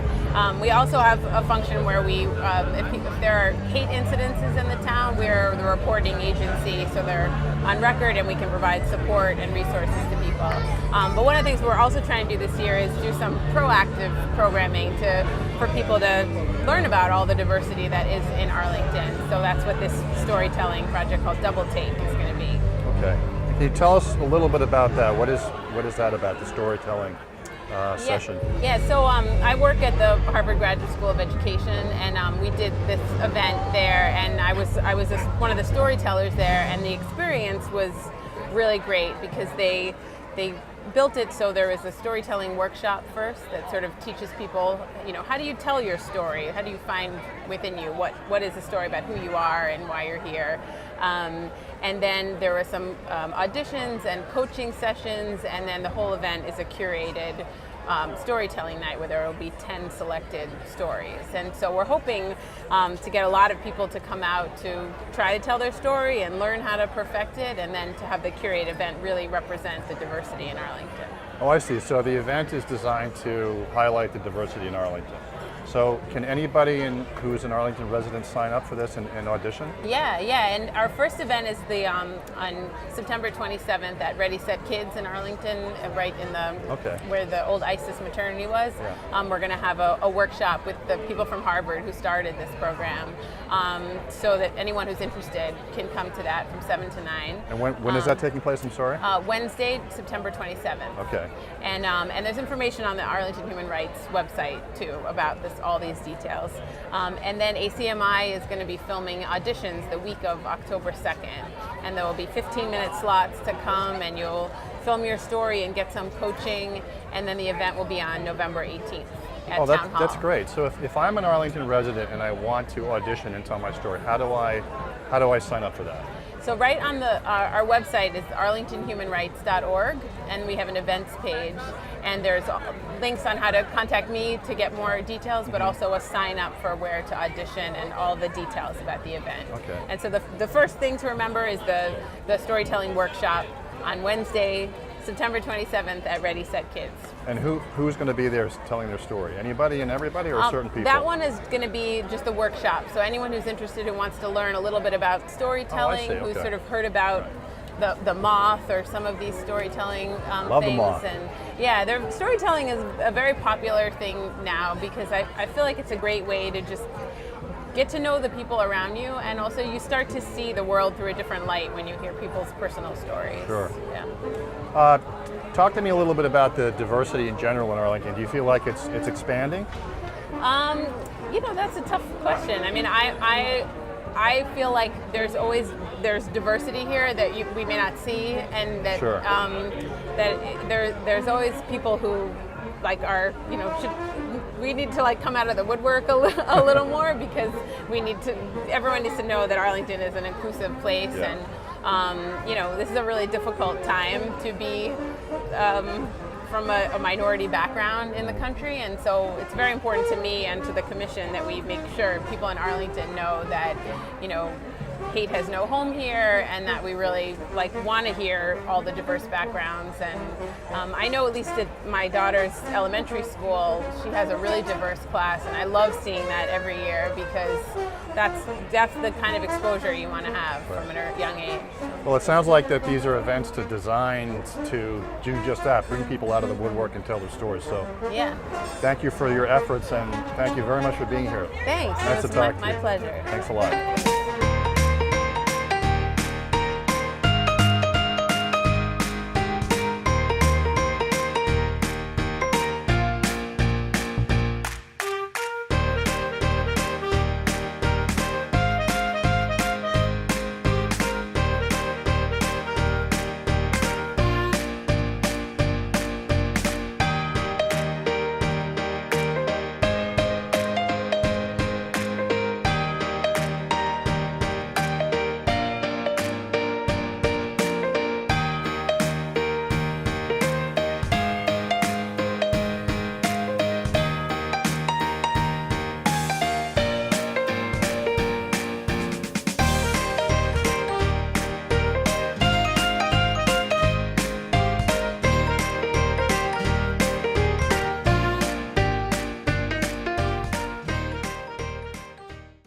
We also have a function where we, if there are hate incidences in the town, we're the reporting agency, so they're on record and we can provide support and resources to people. But one of the things we're also trying to do this year is do some proactive programming for people to learn about all the diversity that is in Arlington. So that's what this storytelling project called Double Take is going to be. Okay. Can you tell us a little bit about that? What is that about, the storytelling session? Yeah, so I work at the Harvard Graduate School of Education, and we did this event there, and I was one of the storytellers there, and the experience was really great because they built it so there was a storytelling workshop first that sort of teaches people, how do you tell your story? How do you find within you what is the story about who you are and why you're here? And then there were some auditions and coaching sessions, and then the whole event is a curated storytelling night where there will be 10 selected stories. And so we're hoping to get a lot of people to come out to try to tell their story and learn how to perfect it, and then to have the curated event really represent the diversity in Arlington. Oh, I see. So the event is designed to highlight the diversity in Arlington. So can anybody who's an Arlington resident sign up for this and audition? Yeah, and our first event is on September 27th at Ready Set Kids in Arlington, right in where the old ISIS maternity was. Yeah. We're going to have a workshop with the people from Harvard who started this program, so that anyone who's interested can come to that from 7 to 9. And when is that taking place? I'm sorry. Wednesday, September 27th. Okay. And there's information on the Arlington Human Rights website too about all these details. And then ACMi is going to be filming auditions the week of October 2nd. And there will be 15-minute slots to come, and you'll film your story and get some coaching. And then the event will be on November 18th at Town Hall. That's great. So if I'm an Arlington resident and I want to audition and tell my story, how do I sign up for that? So right on our website is arlingtonhumanrights.org, and we have an events page, and there's links on how to contact me to get more details, but also a sign up for where to audition and all the details about the event. Okay. And so the first thing to remember is the storytelling workshop on Wednesday, September 27th at Ready Set Kids. And who's going to be there telling their story? Anybody and everybody, or certain people? That one is going to be just a workshop. So anyone who's interested, who wants to learn a little bit about storytelling, who's sort of heard about the moth or some of these storytelling Love things. The moth. And yeah, storytelling is a very popular thing now, because I feel like it's a great way to just get to know the people around you, and also you start to see the world through a different light when you hear people's personal stories. Sure. Yeah. Talk to me a little bit about the diversity in general in Arlington. Do you feel like it's expanding? That's a tough question. I mean, I feel like there's diversity here that we may not see, and that Sure. That there's always people who we need to come out of the woodwork a little more, because everyone needs to know that Arlington is an inclusive place. Yeah. And this is a really difficult time to be from a minority background in the country, and so it's very important to me and to the commission that we make sure people in Arlington know that, you know, hate has no home here, and that we really want to hear all the diverse backgrounds. And I know, at least at my daughter's elementary school, she has a really diverse class, and I love seeing that every year, because that's the kind of exposure you want to have from a young age. Well, it sounds like that these are events designed to do just that, bring people out of the woodwork and tell their stories. So Yeah. thank you for your efforts, and thank you very much for being here. Thanks. Nice It was to talk to my you. pleasure. Thanks a lot.